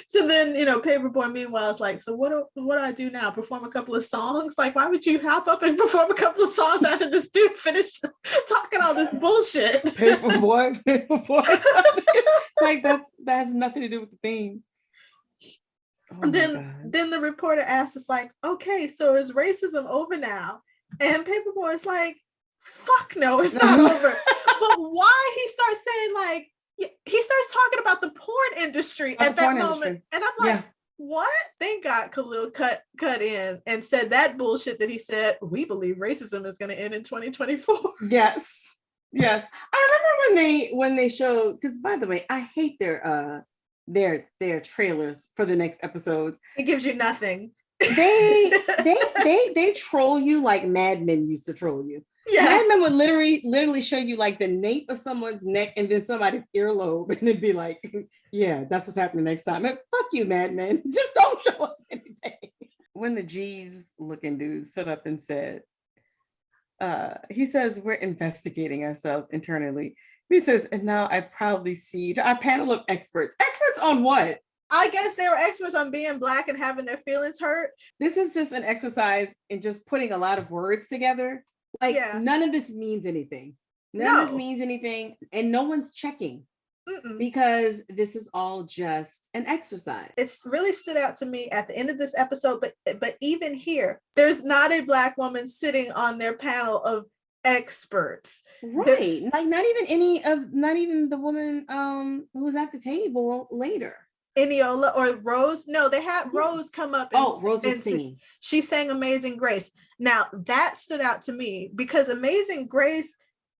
So then, you know, Paperboy meanwhile is like, so what do I do now? Perform a couple of songs? Like, why would you hop up and perform a couple of songs after this dude finished talking all this bullshit? Paperboy. It's like that has nothing to do with the theme. Oh, then the reporter asks us like, okay, so is racism over now? And Paperboy is like, fuck no, it's not over. But why he starts saying like, he starts talking about the porn industry at that moment. And I'm like, what? Thank God Khalil cut in and said that bullshit that he said, we believe racism is going to end in 2024. Yes. I remember when they showed, because by the way, I hate their trailers for the next episodes. It gives you nothing. They troll you like Mad Men used to troll you. Yeah. Mad Men would literally show you like the nape of someone's neck and then somebody's earlobe, and it'd be like, yeah, that's what's happening next time. And fuck you, Mad Men. Just don't show us anything. When the Jeeves looking dude stood up and said, he says, we're investigating ourselves internally. He says, and now I proudly see our panel of experts. Experts on what? I guess they were experts on being Black and having their feelings hurt. This is just an exercise in just putting a lot of words together. Like, none of this means anything. None of this means anything. And no one's checking. Because this is all just an exercise. It's really stood out to me at the end of this episode, but even here, there's not a Black woman sitting on their panel of experts. Right. Like not even the woman who was at the table later. Eniola or Rose. No, they had Rose come up. Rose was singing. She sang Amazing Grace. Now that stood out to me because Amazing Grace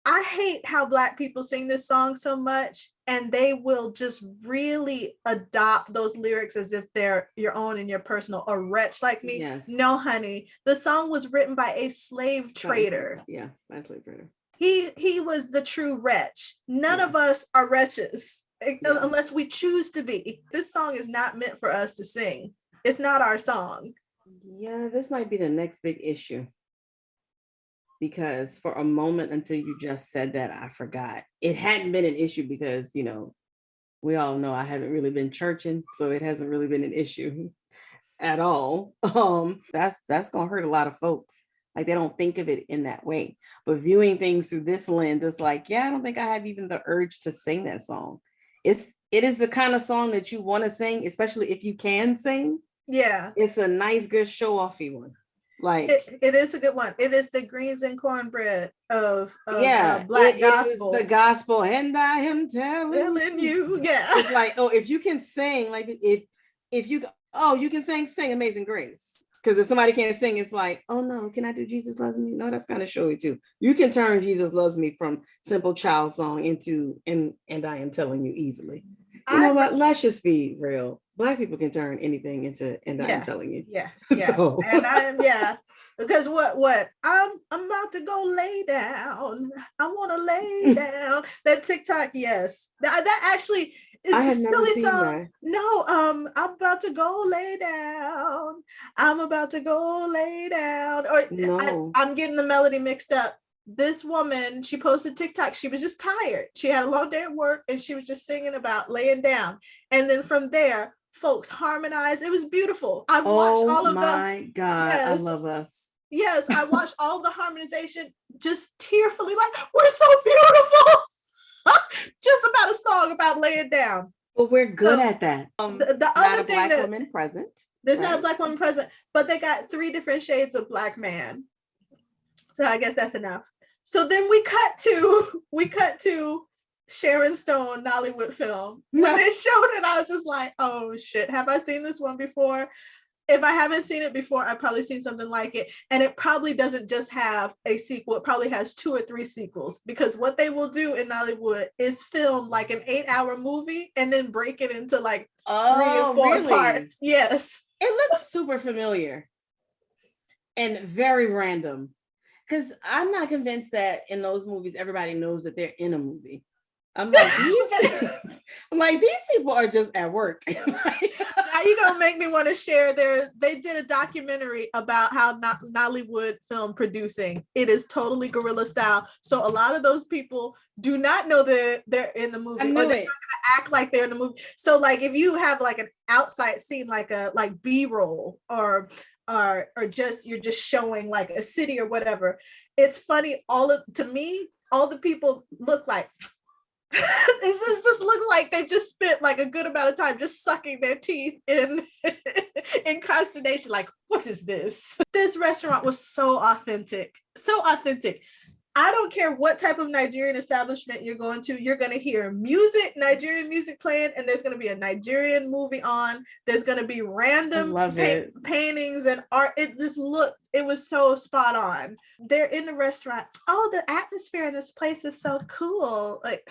I hate how Black people sing this song so much, and they will just really adopt those lyrics as if they're your own and your personal. A wretch like me. Yes. No, honey. The song was written by a slave trader. Yeah, by a slave trader. He was the true wretch. None of us are wretches unless we choose to be. This song is not meant for us to sing. It's not our song. Yeah, this might be the next big issue. Because for a moment until you just said that, I forgot. It hadn't been an issue because, you know, we all know I haven't really been churching, so it hasn't really been an issue at all. That's gonna hurt a lot of folks. Like, they don't think of it in that way. But viewing things through this lens, it's like, yeah, I don't think I have even the urge to sing that song. It is the kind of song that you want to sing, especially if you can sing. Yeah. It's a nice, good show-offy one. Like, it is a good one. It is the greens and cornbred of Black gospel. Is the gospel, and I am telling you. Yeah. It's like, oh, if you can sing, like if you can sing Amazing Grace. Because if somebody can't sing, it's like, oh no, can I do Jesus Loves Me? No, that's kind of showy too. You can turn Jesus Loves Me from simple child song into and I am telling you easily. You know what? Let's just be real. Black people can turn anything into and I'm telling you. Yeah. So. And I am, because what I'm about to go lay down. I want to lay down. That TikTok, yes. That actually is a silly song. That. No, I'm about to go lay down. I'm about to go lay down. Or no. I'm getting the melody mixed up. This woman, she posted TikTok. She was just tired. She had a long day at work and she was just singing about laying down. And then from there, folks harmonized. It was beautiful. I watched all of my God, yes, I love us. Yes, I watched all the harmonization just tearfully, like, we're so beautiful. Just about a song about laying down. But we're good at that. The other thing, Black woman present. There's not a Black woman present, but they got 3 different shades of Black man. So I guess that's enough. So then we cut to Sharon Stone Nollywood film. When they showed it, I was just like, oh shit, have I seen this one before? If I haven't seen it before, I've probably seen something like it. And it probably doesn't just have a sequel. It probably has 2 or 3 sequels, because what they will do in Nollywood is film like an 8-hour movie and then break it into like 3 or 4 parts. Yes. It looks super familiar and very random. Because I'm not convinced that in those movies, everybody knows that they're in a movie. I'm like, these people are just at work. Now you're gonna make me want to share they did a documentary about how Nollywood film producing. It is totally guerrilla style. So a lot of those people do not know that they're in the movie, or they're not gonna act like they're in the movie. So like if you have like an outside scene, like B-roll or just you're just showing like a city or whatever, it's funny. To me, all the people look like it just looks like they've just spent like a good amount of time just sucking their teeth in consternation. Like, what is this? This restaurant was so authentic. I don't care what type of Nigerian establishment you're going to, you're going to hear Nigerian music playing, and there's going to be a Nigerian movie on. There's going to be random paintings and art. It was so spot on. They're in the restaurant. Oh, the atmosphere in this place is so cool. Like,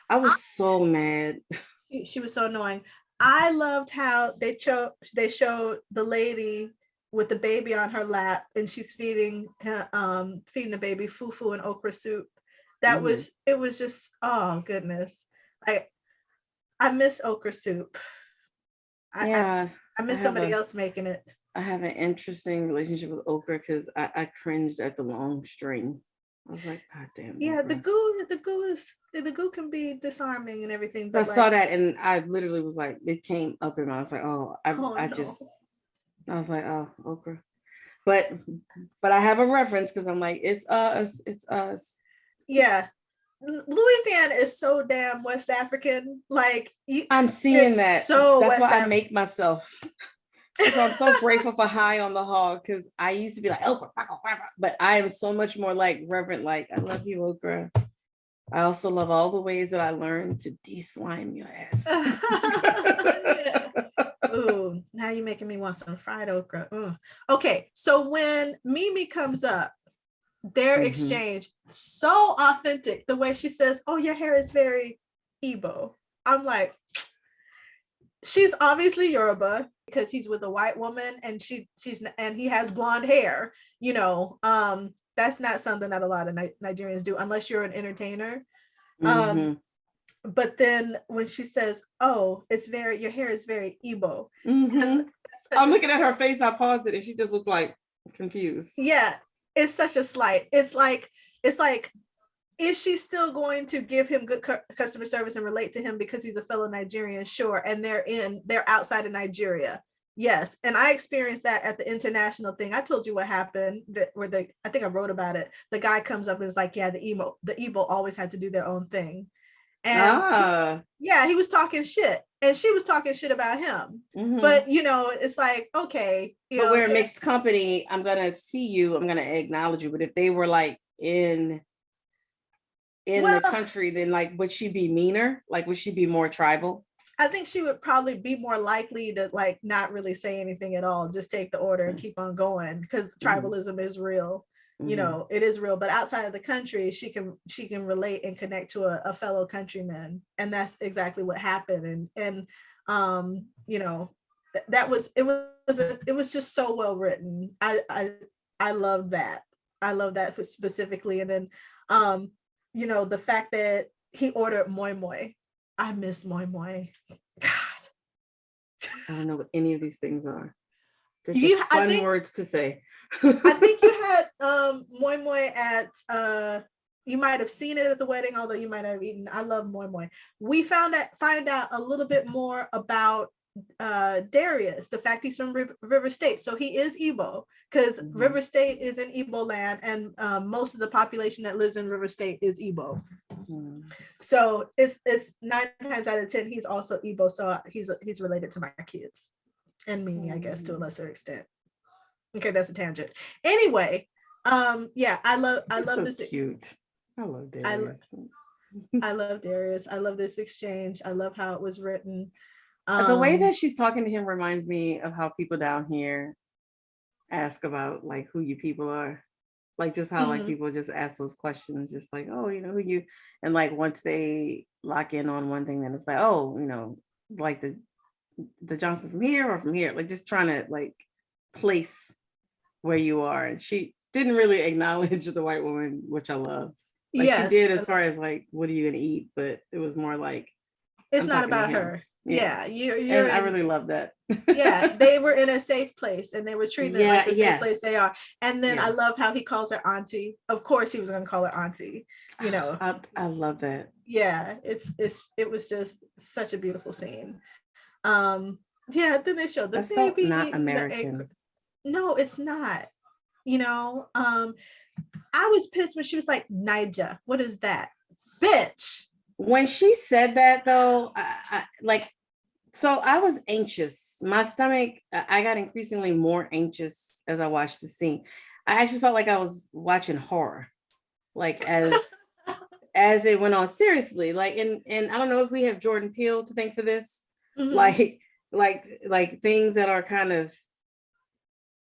I was so mad. She was so annoying. I loved how they showed the lady with the baby on her lap, and she's feeding the baby fufu and okra soup. It was just, oh goodness. I miss okra soup. I miss somebody else making it. I have an interesting relationship with okra because I cringed at the long string. I was like, God damn. Yeah, okra. the goo can be disarming and everything. So I saw that and I literally was like, it came up in my, I was like, I was like, oh, okra. But I have a reference because I'm like, it's us. Yeah. Louisiana is so damn West African. Like, I'm seeing that. So that's why I make myself. So I'm so grateful for High on the Hog, because I used to be like, okra, but I am so much more like reverent. Like, I love you, okra. I also love all the ways that I learned to de-slime your ass. Ooh, now you're making me want some fried okra. Okay, so when Mimi comes up, their exchange, so authentic. The way she says, "Oh, your hair is very Igbo." I'm like, she's obviously Yoruba because he's with a white woman and he has blonde hair. That's not something that a lot of Nigerians do unless you're an entertainer. But then when she says, "Oh, your hair is very Igbo." I'm looking at her face. I paused it and she just looks like confused. Yeah, it's such a slight. It's like, is she still going to give him good customer service and relate to him because he's a fellow Nigerian? Sure. And they're outside of Nigeria. Yes. And I experienced that at the international thing. I told you what happened, I think I wrote about it. The guy comes up and is like, yeah, the Igbo always had to do their own thing. And he was talking shit. And she was talking shit about him. But, it's like, okay. But we're a mixed company. I'm going to see you. I'm going to acknowledge you. But if they were like in the country, then like, would she be meaner? Like, would she be more tribal? I think she would probably be more likely to like not really say anything at all, just take the order and keep on going, because tribalism is real. It is real. But outside of the country, she can relate and connect to a fellow countryman, and that's exactly what happened. And that was it was just so well written. I love that. I love that specifically. And then the fact that he ordered moi moi. I miss moi moi. God. I don't know what any of these things are. They're just fun words to say. I think you had moi moi at you might have seen it at the wedding, although you might have eaten. I love moi moi. We find out a little bit more about Darius, the fact he's from River State. So he is Igbo, because River State is in Igbo land, and most of the population that lives in River State is Igbo. So it's 9 times out of 10 he's also Igbo. So he's related to my kids and me, I guess, to a lesser extent. Okay, that's a tangent. Anyway, I love this. Cute. I love Darius. I love Darius. I love this exchange. I love how it was written. The way that she's talking to him reminds me of how people down here ask about like who you people are, like just how like people just ask those questions, just like, oh, who you, and like once they lock in on one thing, then it's like, oh, like the Johnson from here or from here, like just trying to like place where you are. And she didn't really acknowledge the white woman, which I loved. Like she did as far as like, what are you gonna eat? But it was more like, it's not about her. Yeah, and I really love that. Yeah, they were in a safe place and they were treating it like the safe place they are. And then I love how he calls her auntie. Of course he was going to call her auntie, I love that. Yeah, it was just such a beautiful scene. Then they showed the That's baby. so not American. No, it's not. I was pissed when she was like, Niger, what is that? Bitch. When she said that though, so I was anxious. My stomach, I got increasingly more anxious as I watched the scene. I actually felt like I was watching horror, like as it went on. Seriously, like, and I don't know if we have Jordan Peele to thank for this, like things that are kind of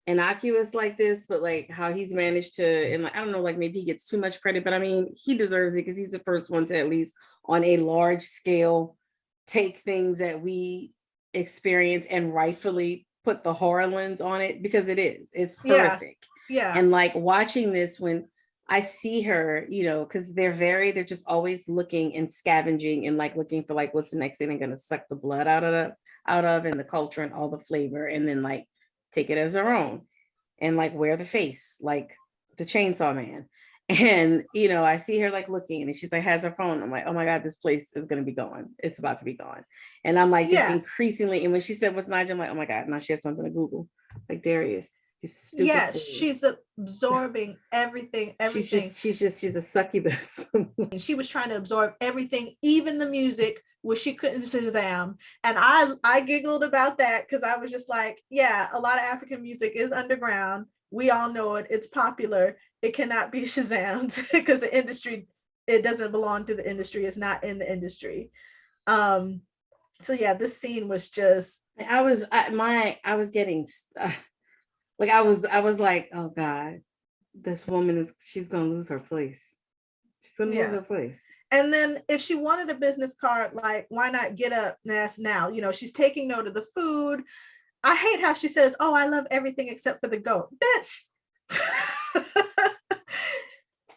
innocuous like this, but like how he's managed to, and like, I don't know, like maybe he gets too much credit, but I mean, he deserves it because he's the first one to at least on a large scale take things that we experience and rightfully put the horror lens on it, because it's horrific. And like watching this, when I see her, because they're just always looking and scavenging and like looking for like what's the next thing they're gonna suck the blood out of and the culture and all the flavor, and then like take it as their own and like wear the face like the Chainsaw Man. And I see her like looking, and she's like has her phone. I'm like, oh my God, this place is gonna be gone. It's about to be gone. And I'm like just increasingly, and when she said what's Nigel, I'm like, oh my God, now she has something to Google. Like, Darius, you stupid. Yeah, fool. she's absorbing everything. She's a succubus. She was trying to absorb everything, even the music, which she couldn't Shazam. And I giggled about that because I was just like, yeah, a lot of African music is underground. We all know it. It's popular. It cannot be Shazammed because the industry, it doesn't belong to the industry. It's not in the industry. So yeah, this scene was just. I was getting like I was like, oh God, This woman she's gonna lose her place. She's gonna lose her place. And then if she wanted a business card, like, why not get up and ask now? You know, she's taking note of the food. I hate how she says, oh, I love everything except for the goat. Bitch.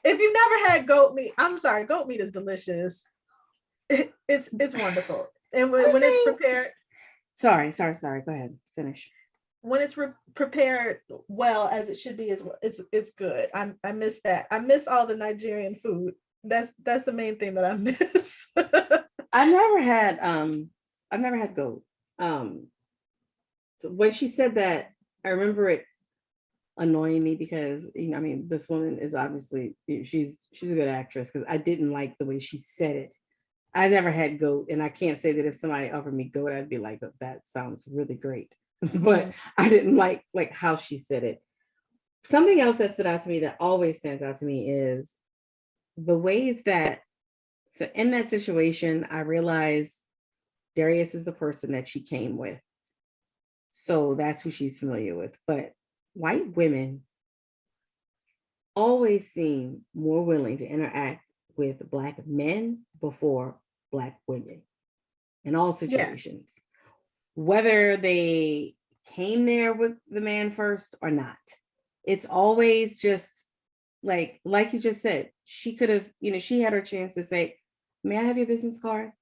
If you've never had goat meat, I'm sorry, goat meat is delicious. It's wonderful. And when it's prepared. Sorry. Go ahead. Finish. When it's prepared well, as it should be, as well, it's good. I miss that. I miss all the Nigerian food. That's the main thing that I miss. I've never had goat. So when she said that, I remember it annoying me because, you know, I mean, this woman is obviously, she's a good actress, because I didn't like the way she said it. I never had goat, and I can't say that if somebody offered me goat, I'd be like, that sounds really great. But I didn't like how she said it. Something else that stood out to me, that always stands out to me, is the ways that, so in that situation, I realized Darius is the person that she came with. So that's who she's familiar with. But white women always seem more willing to interact with Black men before Black women in all situations. Yeah. Whether they came there with the man first or not. It's always just like you just said, she could have, you know, she had her chance to say, may I have your business card?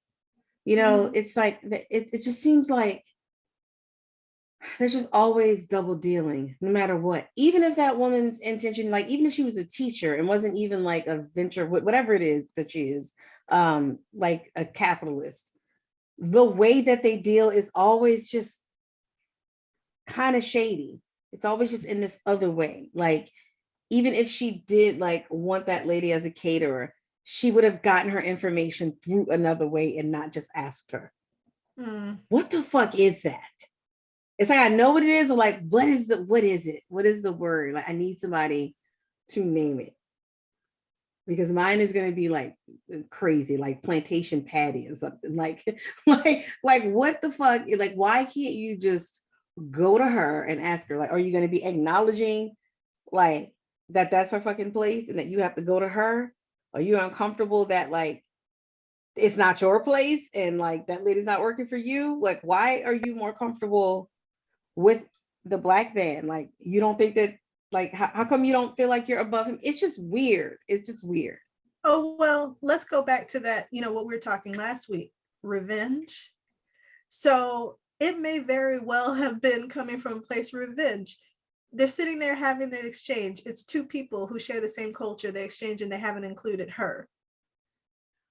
You know, it's like, it just seems like there's just always double dealing, no matter what. Even if that woman's intention, like even if she was a teacher and wasn't even like a venture, whatever it is that she is, like a capitalist, the way that they deal is always just kind of shady. It's always just in this other way. Like, even if she did like want that lady as a caterer, she would have gotten her information through another way and not just asked her. What the fuck is that? It's like, I know what it is, or like, what is it? What is the word? Like, I need somebody to name it. Because mine is going to be like crazy, like plantation patty or something. Like what the fuck? Like, why can't you just go to her and ask her, like, are you going to be acknowledging like that's her fucking place and that you have to go to her? Are you uncomfortable that like it's not your place and like that lady's not working for you? Like, why are you more comfortable with the Black man? Like, you don't think that, like, how come you don't feel like you're above him? It's just weird. It's just weird. Oh, well, let's go back to that, you know, what we were talking last week, revenge. So it may very well have been coming from a place of revenge. They're sitting there having the exchange. It's two people who share the same culture. They exchange and they haven't included her.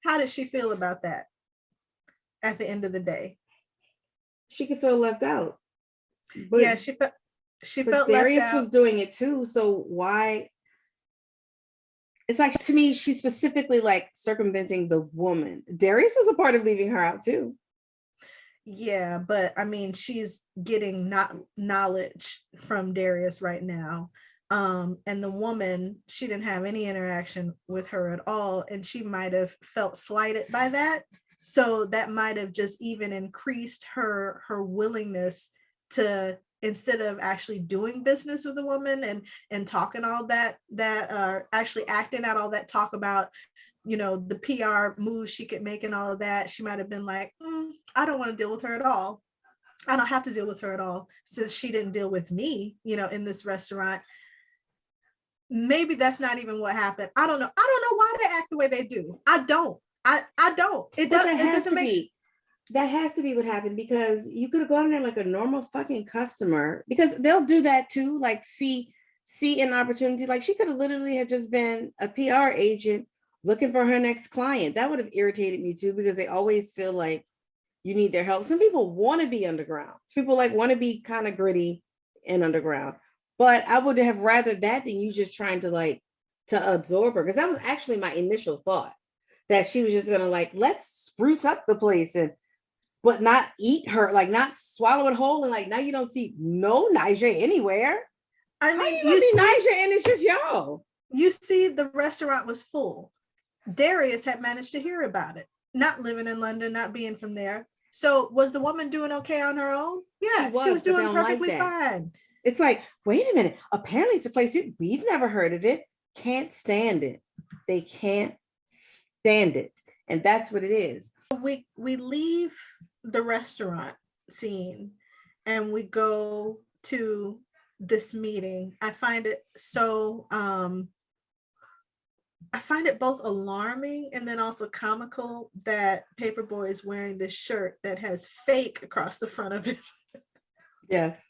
How did she feel about that at the end of the day? She could feel left out. But yeah, she felt Darius left out. Was doing it too. So why? It's like, to me, she's specifically like circumventing the woman. Darius was a part of leaving her out too. Yeah, but I mean, she's getting knowledge from Darius right now. And the woman, she didn't have any interaction with her at all. And she might have felt slighted by that. So that might have just even increased her willingness to, instead of actually doing business with the woman and talking all that actually acting out all that talk about, you know, the PR moves she could make and all of that, she might have been like, I don't want to deal with her at all. I don't have to deal with her at all since she didn't deal with me, you know, in this restaurant. Maybe that's not even what happened. I don't know why they act the way they do. I don't. It doesn't make. That has to be what happened, because you could have gone in there like a normal fucking customer, because they'll do that too. Like see an opportunity. Like, she could have literally have just been a PR agent looking for her next client. That would have irritated me too, because they always feel like you need their help. Some people want to be underground. Some people like want to be kind of gritty and underground. But I would have rather that than you just trying to absorb her. Because that was actually my initial thought, that she was just gonna like, let's spruce up the place but not eat her, like not swallow it whole, and like now you don't see no Niger anywhere. I mean, you see Niger and it's just y'all. You see, the restaurant was full. Darius had managed to hear about it, not living in London, not being from there. So was the woman doing okay on her own? Yeah, she was doing perfectly fine. It's like, wait a minute, apparently it's a place we've never heard of it. Can't stand it. They can't stand it. And that's what it is. We leave the restaurant scene and we go to this meeting. I find it so I find it both alarming and then also comical that Paperboy is wearing this shirt that has fake across the front of it. Yes.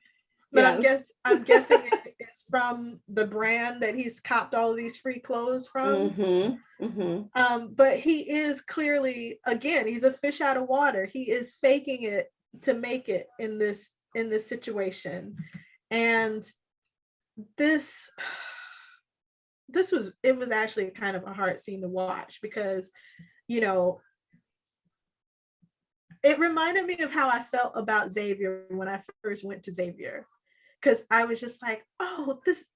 But yes. I'm guessing it's from the brand that he's copped all of these free clothes from. But he is clearly, again, he's a fish out of water. He is faking it to make it in this situation. And it was actually kind of a hard scene to watch because, you know, it reminded me of how I felt about Xavier when I first went to Xavier. Because I was just like, oh, this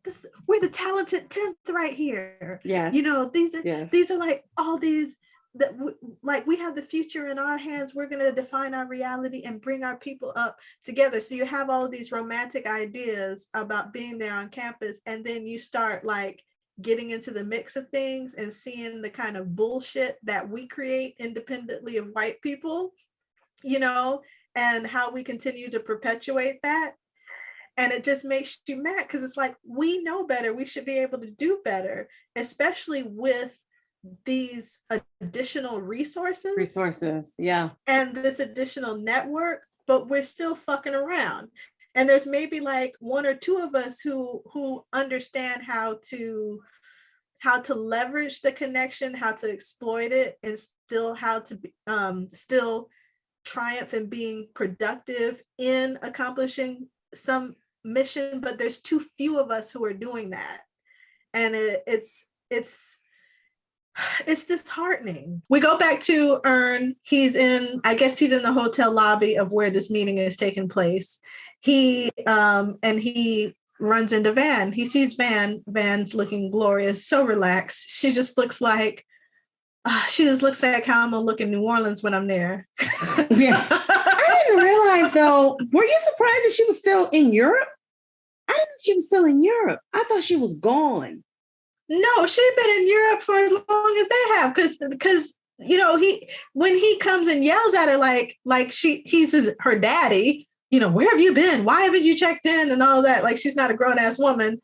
we're the talented 10th right here. Yes. You know, these are like all these that like we have the future in our hands. We're going to define our reality and bring our people up together. So you have all of these romantic ideas about being there on campus, and then you start like getting into the mix of things and seeing the kind of bullshit that we create independently of white people, you know, and how we continue to perpetuate that. And it just makes you mad because it's like, we know better. We should be able to do better, especially with these additional resources. Yeah. And this additional network, but we're still fucking around. And there's maybe like one or two of us who understand how to leverage the connection, how to exploit it, and still how to still triumph in being productive in accomplishing some mission. But there's too few of us who are doing that, and it's disheartening. We go back to Earn. I guess he's in the hotel lobby of where this meeting is taking place. He runs into Van. He sees Van's looking glorious, so relaxed. She just looks like how I'm gonna look in New Orleans when I'm there. Yes. I didn't realize though, were you surprised that she was still in Europe? I didn't know she was still in Europe. I thought she was gone. No, she'd been in Europe for as long as they have, because you know, when he comes and yells at her like he's her daddy, you know, where have you been? Why haven't you checked in and all that? Like, she's not a grown-ass woman.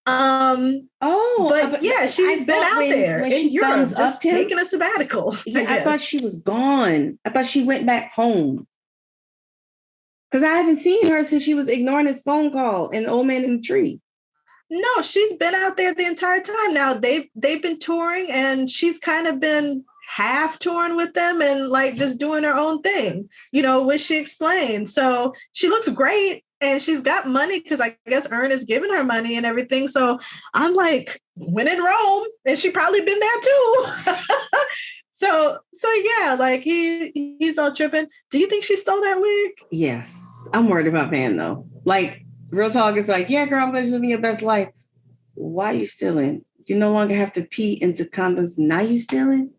But yeah, she's been out there in Europe, just taking a sabbatical. I thought she was gone. I thought she went back home. Because I haven't seen her since she was ignoring his phone call and Old Man in the Tree. No, she's been out there the entire time. Now they've been touring, and she's kind of been half touring with them and like just doing her own thing, you know, which she explained. So she looks great, and she's got money because I guess Earn is giving her money and everything. So I'm like, when in Rome, and she probably been there too. So yeah, like he's all tripping. Do you think she stole that wig? Yes, I'm worried about Van though. Like, real talk is like, yeah, girl, I'm glad you're living your best life. Why are you stealing? You no longer have to pee into condoms. Now you stealing?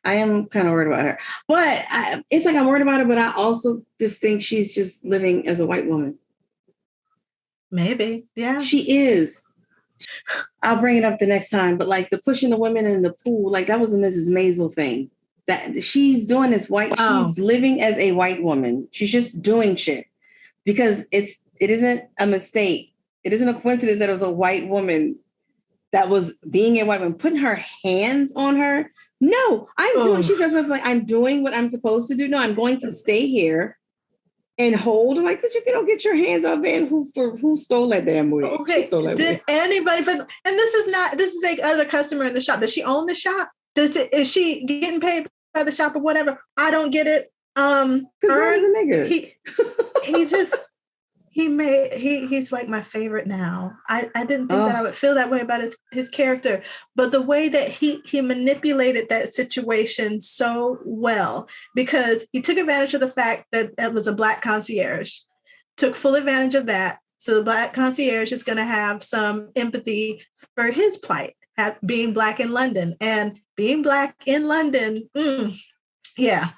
I am kind of worried about her. But it's like I'm worried about her, but I also just think she's just living as a white woman. Maybe, yeah. She is. I'll bring it up the next time. But like the pushing the women in the pool, like that was a Mrs. Maisel thing. That she's doing this she's living as a white woman. She's just doing shit. Because it isn't a mistake. It isn't a coincidence that it was a white woman that was being a white woman, putting her hands on her. No, she says something like, I'm doing what I'm supposed to do. No, I'm going to stay here and hold. I'm like, but you don't get your hands on Van. Who stole that damn wig? Okay, did anybody, and this is like other customer in the shop. Does she own the shop? Is she getting paid by the shop or whatever? I don't get it. Earn, a nigga. He's like my favorite now. I didn't think that I would feel that way about his character, but the way that he manipulated that situation so well, because he took advantage of the fact that it was a Black concierge, took full advantage of that. So the Black concierge is going to have some empathy for his plight, being Black in London, and being Black in London. Yeah.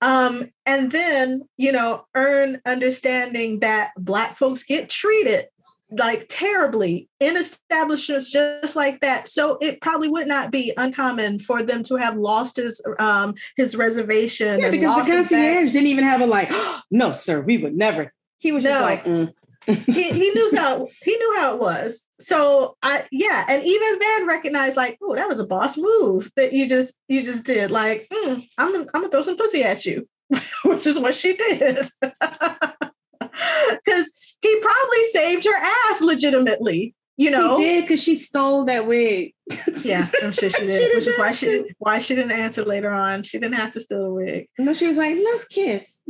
And then, you know, Earn understanding that Black folks get treated like terribly in establishments just like that. So it probably would not be uncommon for them to have lost his reservation. Yeah, and because lost the his concierge bags. didn't even have a like, oh, no, sir, we would never. He was just like, he knew how it was. So and even Van recognized like, oh, that was a boss move that you just did. Like, I'm gonna throw some pussy at you, which is what she did. Because he probably saved her ass legitimately. You know, he did because she stole that wig. Yeah, I'm sure she did. Which is why she didn't answer later on. She didn't have to steal a wig. No, she was like, let's kiss.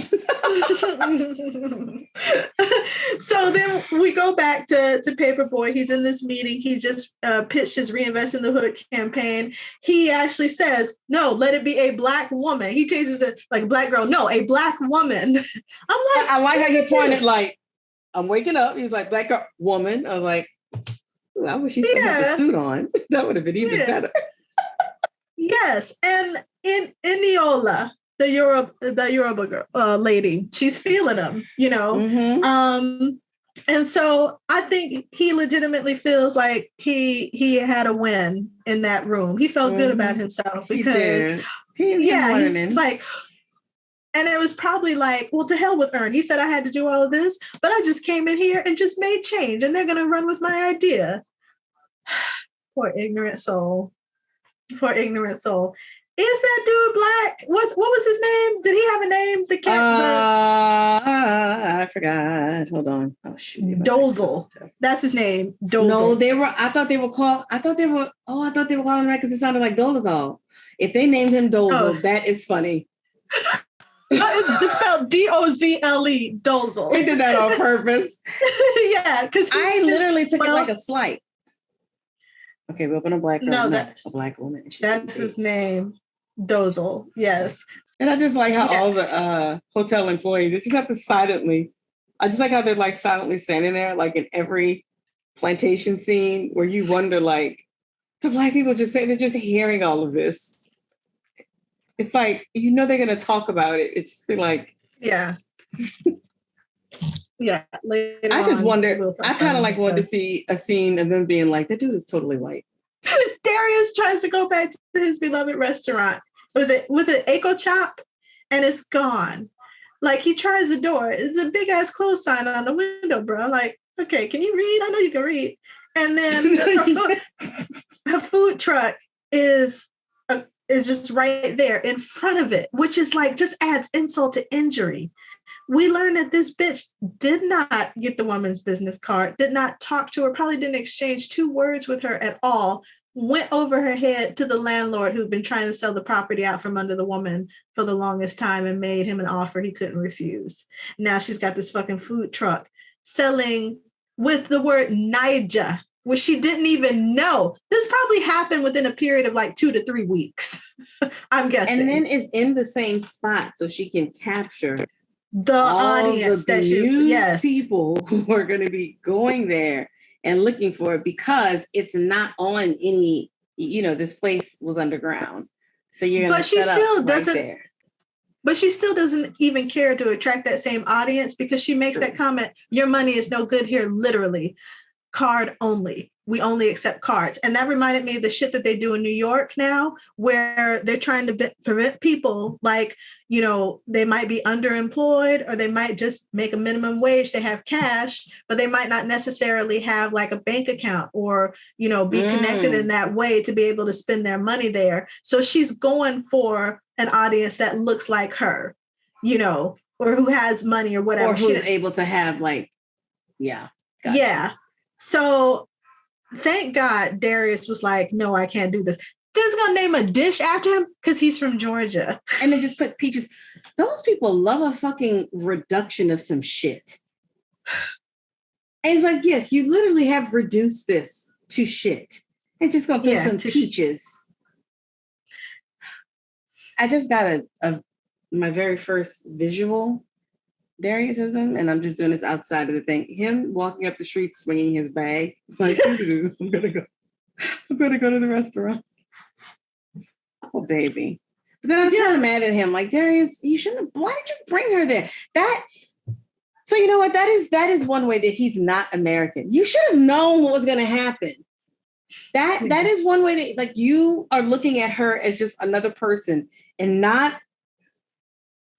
So then we go back to Paperboy. He's in this meeting. He just pitched his Reinvest in the Hood campaign. He actually says, no, let it be a Black woman. He changes it like a Black girl. No, a Black woman. I'm like, I like how you pointed like, I'm waking up. He was like, Black girl, woman. I was like, I wish he still had the suit on. That would have been even better. Yes, and in Neola, the Yoruba girl, lady, she's feeling him, you know. Mm-hmm. And so I think he legitimately feels like he had a win in that room. He felt good about himself because he's like. And it was probably like, well, to hell with Ern. He said I had to do all of this, but I just came in here and just made change, and they're going to run with my idea. Poor ignorant soul. Poor ignorant soul. Is that dude Black? What was his name? Did he have a name? I forgot. Hold on. Oh shoot. Dozel. That's his name. Dozel. No, I thought they were calling that because it sounded like Dolezal. If they named him Dozel, that is funny. It's spelled D-O-Z-L-E, Dozel. They did that on purpose. Yeah, because I literally took it like a slight. Okay, we open a Black girl, a Black woman. That's his name, Dozel. Yes. And I just like how all the hotel employees, they just have to silently. I just like how they're like silently standing there, like in every plantation scene where you wonder, like, the Black people just say they're just hearing all of this. It's like, you know, they're going to talk about it. It's just be like, yeah. Yeah. I just wonder, I kind of like wanted to see a scene of them being like, that dude is totally white. Darius tries to go back to his beloved restaurant. Was it Echo Chop? And it's gone. Like, he tries the door. It's a big ass close sign on the window, bro. I'm like, okay, can you read? I know you can read. And then her food truck is just right there in front of it, which is like, just adds insult to injury. We learned that this bitch did not get the woman's business card, did not talk to her, probably didn't exchange 2 words with her at all, went over her head to the landlord who'd been trying to sell the property out from under the woman for the longest time and made him an offer he couldn't refuse. Now she's got this fucking food truck selling with the word Niger, which she didn't even know. This probably happened within a period of like 2 to 3 weeks, I'm guessing. And then it's in the same spot so she can capture the audience that people who are going to be going there and looking for it, because it's not on any, this place was underground. So you're going to set up right there. But she still doesn't even care to attract that same audience, because she makes that comment, your money is no good here, literally. Card only. We only accept cards. And that reminded me of the shit that they do in New York now, where they're trying to prevent people, like, they might be underemployed, or they might just make a minimum wage. They have cash, but they might not necessarily have like a bank account or, be connected in that way to be able to spend their money there. So she's going for an audience that looks like her, or who has money or whatever. Or who's able to have like, gotcha. Yeah. So thank God Darius was like, no, I can't do this. They're gonna name a dish after him because he's from Georgia. And then just put peaches. Those people love a fucking reduction of some shit. And it's like, yes, you literally have reduced this to shit. And just gonna put some peaches. I just got my very first visual Dariusism, and I'm just doing this outside of the thing. Him walking up the street swinging his bag, like, I'm gonna go to the restaurant. Oh, baby. But then I was kind of mad at him, like, Darius, you shouldn't have. Why did you bring her there? So you know what? That is one way that he's not American. You should have known what was going to happen. That is one way that, like, you are looking at her as just another person and not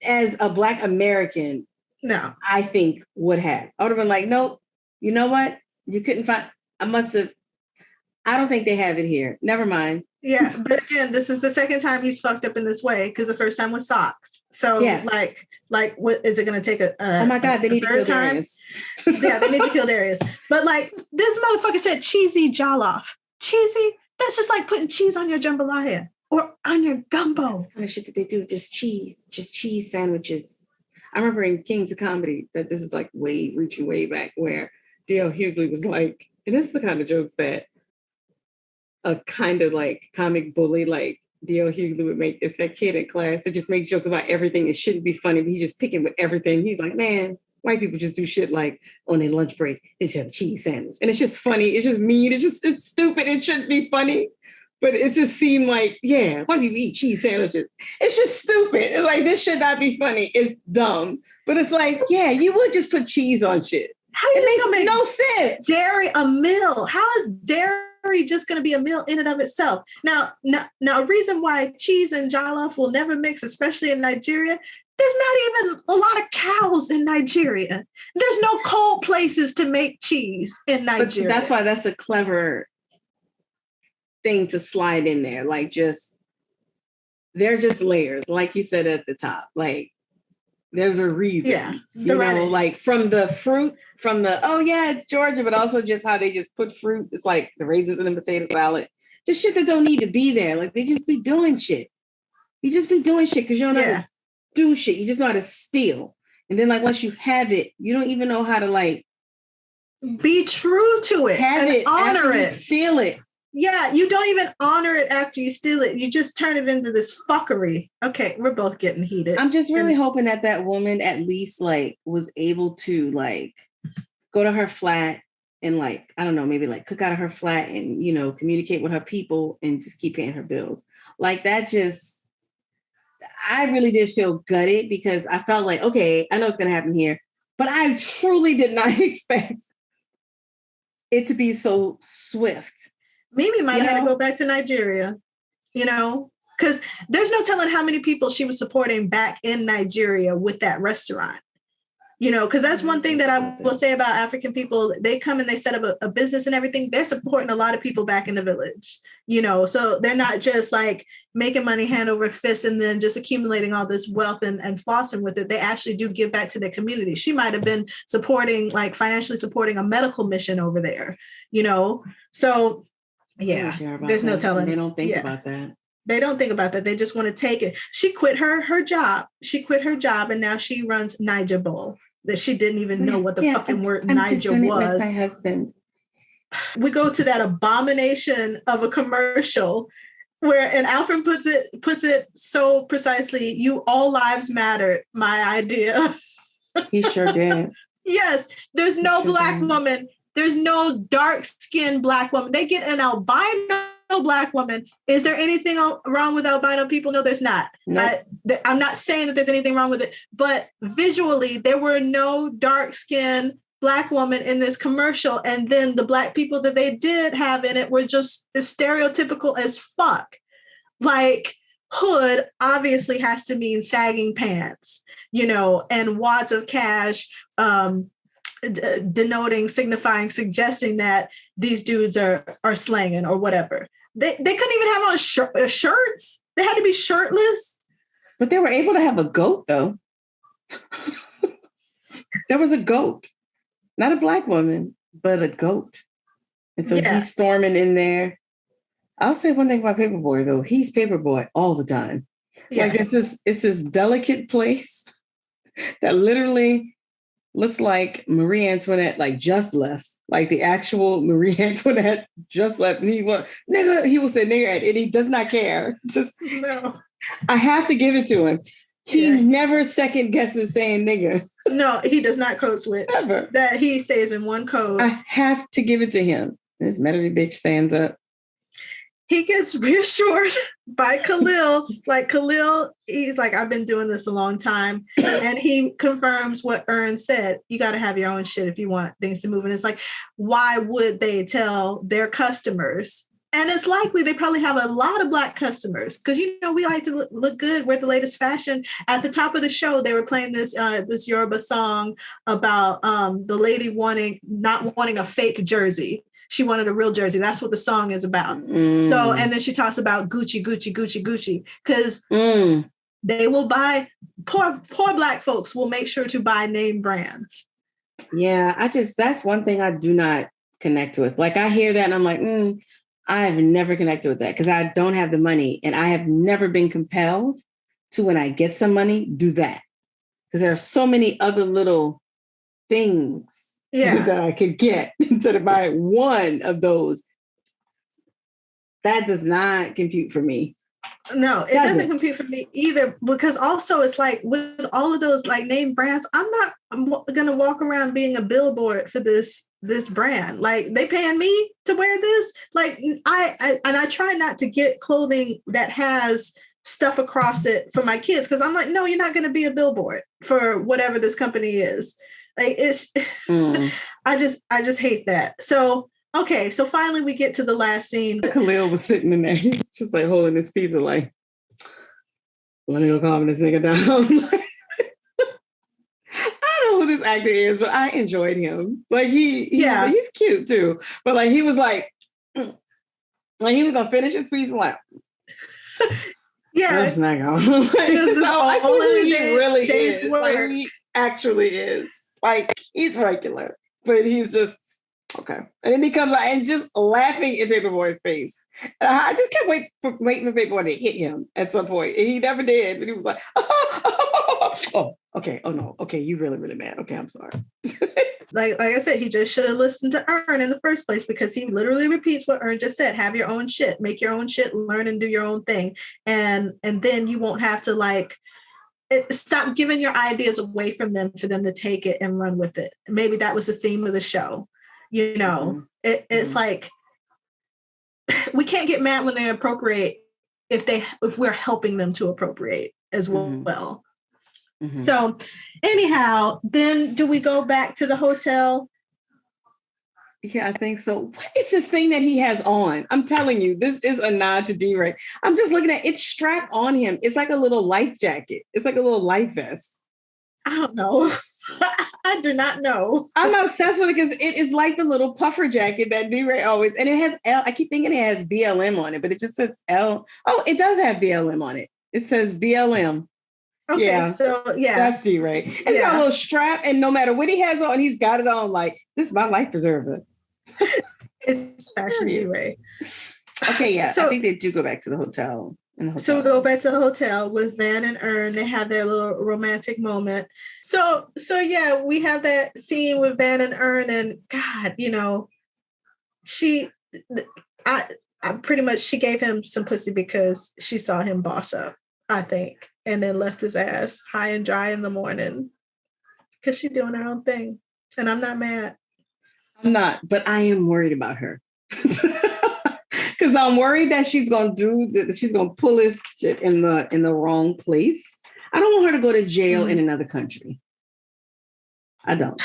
as a Black American. No, I think would have. I would have been like, nope. You know what? You couldn't find. I don't think they have it here. Never mind. Yeah, but again, this is the second time he's fucked up in this way because the first time was socks. So yes. like, what is it going to take oh my God, they need to kill Darius. Yeah, they need to kill Darius. But like, this motherfucker said cheesy jollof. Cheesy? That's just like putting cheese on your jambalaya or on your gumbo. That's kind of shit that they do, just cheese sandwiches. I remember in Kings of Comedy that this is like reaching way back where D.L. Hughley was like, and this is the kind of jokes that a kind of like comic bully like D.L. Hughley would make. It's that kid in class that just makes jokes about everything. It shouldn't be funny, but he's just picking with everything. He's like, man, white people just do shit like on their lunch break, they just have a cheese sandwich. And it's just funny. It's just mean. It's stupid. It shouldn't be funny. But it just seemed like, yeah, white people eat cheese sandwiches. It's just stupid. It's like, this should not be funny. It's dumb. But it's like, yeah, you would just put cheese on shit. How it makes no sense. Dairy a meal. How is dairy just going to be a meal in and of itself? Now, a reason why cheese and jollof will never mix, especially in Nigeria, there's not even a lot of cows in Nigeria. There's no cold places to make cheese in Nigeria. But that's why that's a clever thing to slide in there. Like, they're just layers, like you said at the top. Like, there's a reason. Yeah. You know, like from the fruit, oh yeah, it's Georgia, but also just how they just put fruit. It's like the raisins in the potato salad. Just shit that don't need to be there. Like, they just be doing shit. You just be doing shit because you don't know how to do shit. You just know how to steal. And then like once you have it, you don't even know how to like be true to it. Have and it, honor it. Steal it. Yeah, you don't even honor it after you steal it. You just turn it into this fuckery. Okay, we're both getting heated. I'm just really hoping that woman at least like was able to like go to her flat and like, I don't know, maybe like cook out of her flat and, you know, communicate with her people and just keep paying her bills. Like that just, I really did feel gutted because I felt like, okay, I know it's going to happen here, but I truly did not expect it to be so swift. Mimi might have to go back to Nigeria, you know, because there's no telling how many people she was supporting back in Nigeria with that restaurant, you know, because that's one thing that I will say about African people. They come and they set up a business and everything. They're supporting a lot of people back in the village, you know, so they're not just like making money hand over fist and then just accumulating all this wealth and flossing with it. They actually do give back to their community. She might have been supporting, like financially supporting a medical mission over there, you know, so yeah, there's no telling. They don't think about that. They don't think about that. They just want to take it. She quit her job. And now she runs Niger Bowl. That she didn't even know what the fucking word Niger was. My husband. We go to that abomination of a commercial where, and Alfred puts it so precisely. You all lives matter. My idea. He sure did. Yes, there's no black woman. There's no dark-skinned black woman. They get an albino black woman. Is there anything wrong with albino people? No, there's not. Nope. I'm not saying that there's anything wrong with it, but visually, there were no dark-skinned black woman in this commercial. And then the black people that they did have in it were just as stereotypical as fuck. Like, hood obviously has to mean sagging pants, you know, and wads of cash, signifying, suggesting that these dudes are slanging or whatever. They couldn't even have on shirts. They had to be shirtless. But they were able to have a goat, though. There was a goat. Not a black woman, but a goat. And so he's storming in there. I'll say one thing about Paperboy, though. He's Paperboy all the time. Yeah. Like, it's this delicate place that literally looks like Marie Antoinette, like just left, like the actual Marie Antoinette just left. And he will say nigger, and he does not care. Just no. I have to give it to him. He never second guesses saying nigger. No, he does not code switch. Ever. That he stays in one code. I have to give it to him. This Metairie bitch stands up. he gets reassured by Khalil. Like Khalil, he's like, I've been doing this a long time. And he confirms what Ern said. You got to have your own shit if you want things to move. And it's like, why would they tell their customers? And it's likely they probably have a lot of Black customers because, you know, we like to look good, wear the latest fashion. At the top of the show, they were playing this this Yoruba song about the lady not wanting a fake jersey. She wanted a real jersey. That's what the song is about. So, and then she talks about Gucci, Gucci, Gucci, Gucci, because they will buy, poor Black folks will make sure to buy name brands. Yeah, that's one thing I do not connect with. Like I hear that and I'm like, I've never connected with that because I don't have the money and I have never been compelled to, when I get some money, do that. Because there are so many other little things that I could get instead of buy one of those. That does not compute for me. No, it doesn't compute for me either, because also it's like with all of those like name brands, I'm going to walk around being a billboard for this brand. Like they paying me to wear this. Like I try not to get clothing that has stuff across it for my kids because I'm like, no, you're not going to be a billboard for whatever this company is. Like it's, I just hate that. So, okay. So finally we get to the last scene. Khalil was sitting in there, just like holding his pizza like, let me go calm this nigga down. I don't know who this actor is, but I enjoyed him. Like he's cute too. But like he was like he was gonna finish his pizza like, yeah, that's not going. Like, I see who he really is. Like who he actually is. Like he's regular, but he's just okay. And then he comes out and just laughing in Paper Boy's face. And I just kept waiting for Paper Boy to hit him at some point. And he never did. But he was like, oh, okay. Oh no. Okay, you really, really mad. Okay, I'm sorry. like I said, he just should have listened to Ern in the first place because he literally repeats what Ern just said. Have your own shit, make your own shit, learn and do your own thing. And then you won't have to like stop giving your ideas away from them for them to take it and run with it. Maybe that was the theme of the show. You know, it's like we can't get mad when they appropriate if we're helping them to appropriate as well. So anyhow, then do we go back to the hotel? Yeah, I think so. What is this thing that he has on? I'm telling you, this is a nod to D-Ray. I'm just looking at it strapped on him. It's like a little life jacket. It's like a little life vest. I don't know. I do not know. I'm obsessed with it because it is like the little puffer jacket that D-Ray always, and it has L. I keep thinking it has BLM on it, but it just says L. Oh, it does have BLM on it. It says BLM. Okay, yeah. So yeah. That's D-Ray. It's got a little strap, and no matter what he has on, he's got it on like, this is my life preserver. It's fashion D-Ray. Okay, yeah. So, I think they do go back to the hotel. So we go back to the hotel with Van and Ern. They have their little romantic moment. So yeah, we have that scene with Van and Ern, and God, you know, I pretty much she gave him some pussy because she saw him boss up, I think, and then left his ass high and dry in the morning because she's doing her own thing, and I'm not mad. I'm not, but I am worried about her. Because I'm worried that she's gonna pull this shit in the wrong place. I don't want her to go to jail in another country. I don't.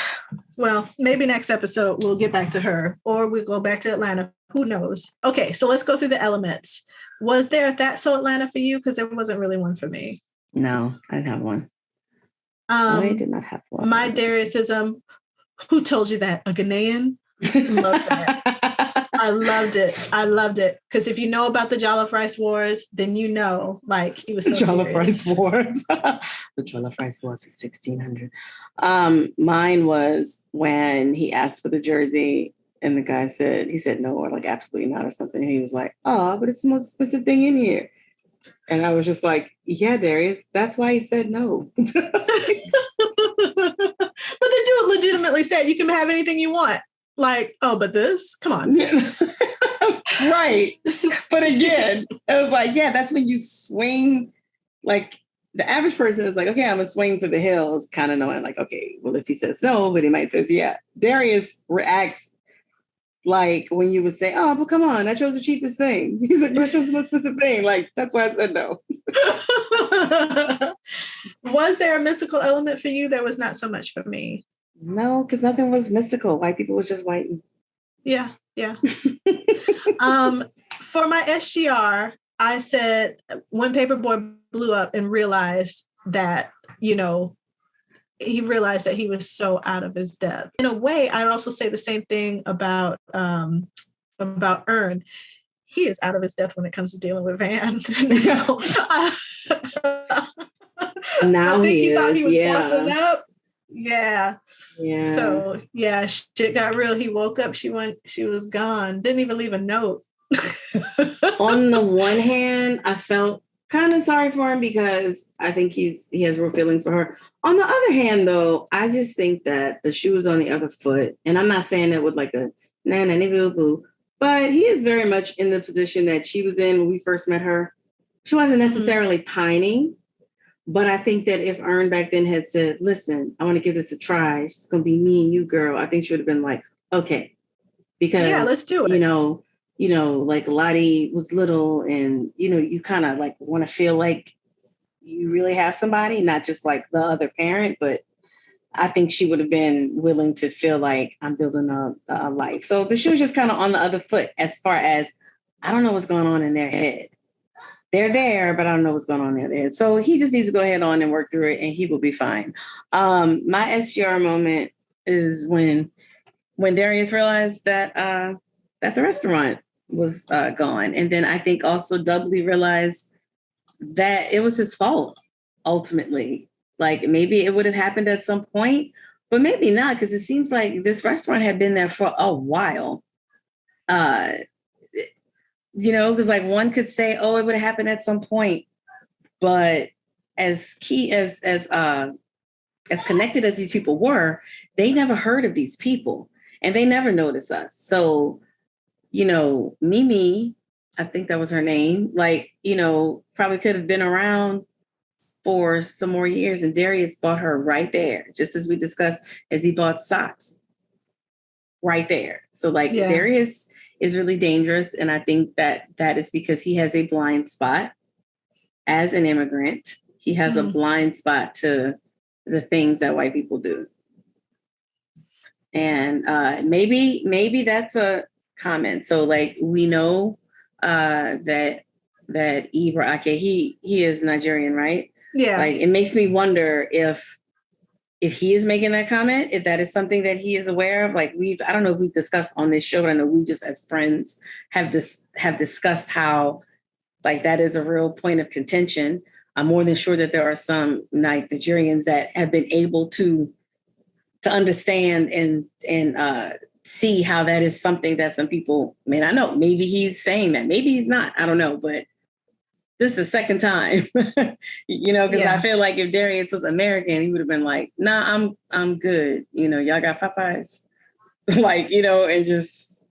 Well, maybe next episode we'll get back to her, or we'll go back to Atlanta. Who knows? Okay, so let's go through the elements. Was there a That's So Atlanta for you? Because there wasn't really one for me. No, I didn't have one. I did not have one. My Dariusism. Who told you that? A Ghanaian? Love that. I loved it. Because if you know about the Jollof Rice Wars, then you know, like, he was so Jollof serious. Rice Wars. The Jollof Rice Wars is 1600. Mine was when he asked for the jersey and the guy said no, or like absolutely not or something. And he was like, oh, but it's the most expensive thing in here. And I was just like, yeah, Darius, that's why he said no. But the dude legitimately said, you can have anything you want. Like, oh, but this? Come on. Right. But again, it was like, yeah, that's when you swing. Like, the average person is like, okay, I'm going to swing for the hills, kind of knowing like, okay, well, if he says no, but he might says, yeah. Darius reacts Like when you would say, oh, but come on, I chose the cheapest thing. He's like, but I chose the most expensive thing. Like, that's why I said no. Was there a mystical element for you? There was not so much for me. No, because nothing was mystical. White people was just white. Yeah. For my SGR, I said when Paperboy blew up and realized that, he realized that he was so out of his depth. In a way, I'd also say the same thing about Earn. He is out of his depth when it comes to dealing with Van. Now he thought he was bossing up. Yeah. So shit got real. He woke up. She was gone. Didn't even leave a note. On the one hand, I felt kind of sorry for him because I think he has real feelings for her. On the other hand, though, I just think that the shoe is on the other foot. And I'm not saying that with like a boo, but he is very much in the position that she was in when we first met her. She wasn't necessarily pining, but I think that if Earn back then had said, listen, I want to give this a try. It's going to be me and you, girl. I think she would have been like, okay. Because, let's do it. Like Lottie was little and, you kind of like want to feel like you really have somebody, not just like the other parent, but I think she would have been willing to feel like I'm building a life. So the shoe was just kind of on the other foot as far as I don't know what's going on in their head. They're there, but I don't know what's going on in their head. So he just needs to go ahead on and work through it and he will be fine. My SGR moment is when Darius realized that the restaurant was gone. And then I think also doubly realized that it was his fault, ultimately. Like maybe it would have happened at some point, but maybe not, because it seems like this restaurant had been there for a while. Because like one could say, oh, it would have happened at some point. But as connected as these people were, they never heard of these people and they never noticed us. So, Mimi, I think that was her name, probably could have been around for some more years. And Darius bought her right there, just as we discussed, as he bought socks right there. So Darius is really dangerous. And I think that is because he has a blind spot as an immigrant. He has a blind spot to the things that white people do. And maybe that's a comment. So we know that Ibra Ake, he is Nigerian, right? Yeah. It makes me wonder if he is making that comment, if that is something that he is aware of. I don't know if we've discussed on this show, but I know we just as friends have discussed how that is a real point of contention. I'm more than sure that there are some Nigerians that have been able to understand and see how that is something that some people may not know. Maybe he's saying that, maybe he's not. I don't know, but this is the second time, because I feel like if Darius was American, he would have been like, nah, I'm good. Y'all got Popeyes, and just.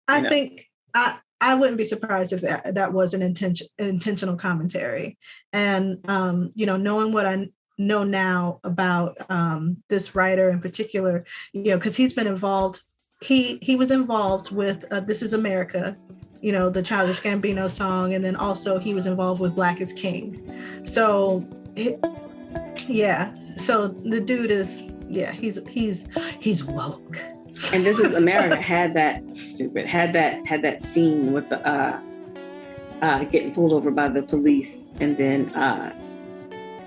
I think I wouldn't be surprised if that was an intentional commentary. And, knowing what I know now about this writer in particular, because he's been involved, he was involved with This Is America, the Childish Gambino song. And then also he was involved with Black is King. So, so the dude is, he's woke. And This Is America had that scene with the getting pulled over by the police, and then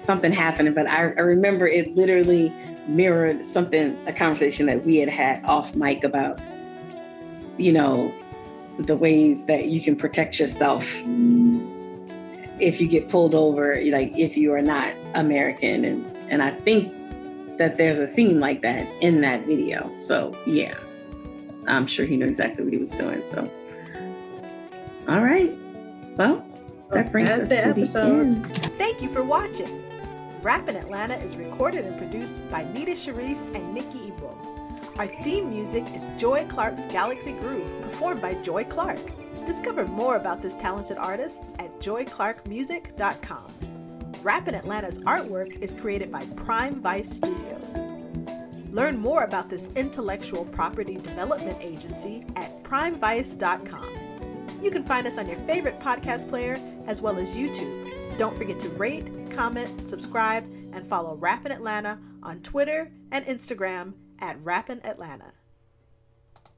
something happened. But I remember it literally mirrored a conversation that we had off mic about, the ways that you can protect yourself if you get pulled over, if you are not American. And I think that there's a scene like that in that video. So yeah, I'm sure he knew exactly what he was doing. So, all right. Well, that brings us to the end. Thank you for watching. Rappin' Atlanta is recorded and produced by Nita Sharice and Nikki Ebro. Our theme music is Joy Clark's Galaxy Groove, performed by Joy Clark. Discover more about this talented artist at joyclarkmusic.com. Rappin' Atlanta's artwork is created by Prime Vice Studios. Learn more about this intellectual property development agency at primevice.com. You can find us on your favorite podcast player as well as YouTube. Don't forget to rate, comment, subscribe, and follow Rappin Atlanta on Twitter and Instagram at Rappin Atlanta.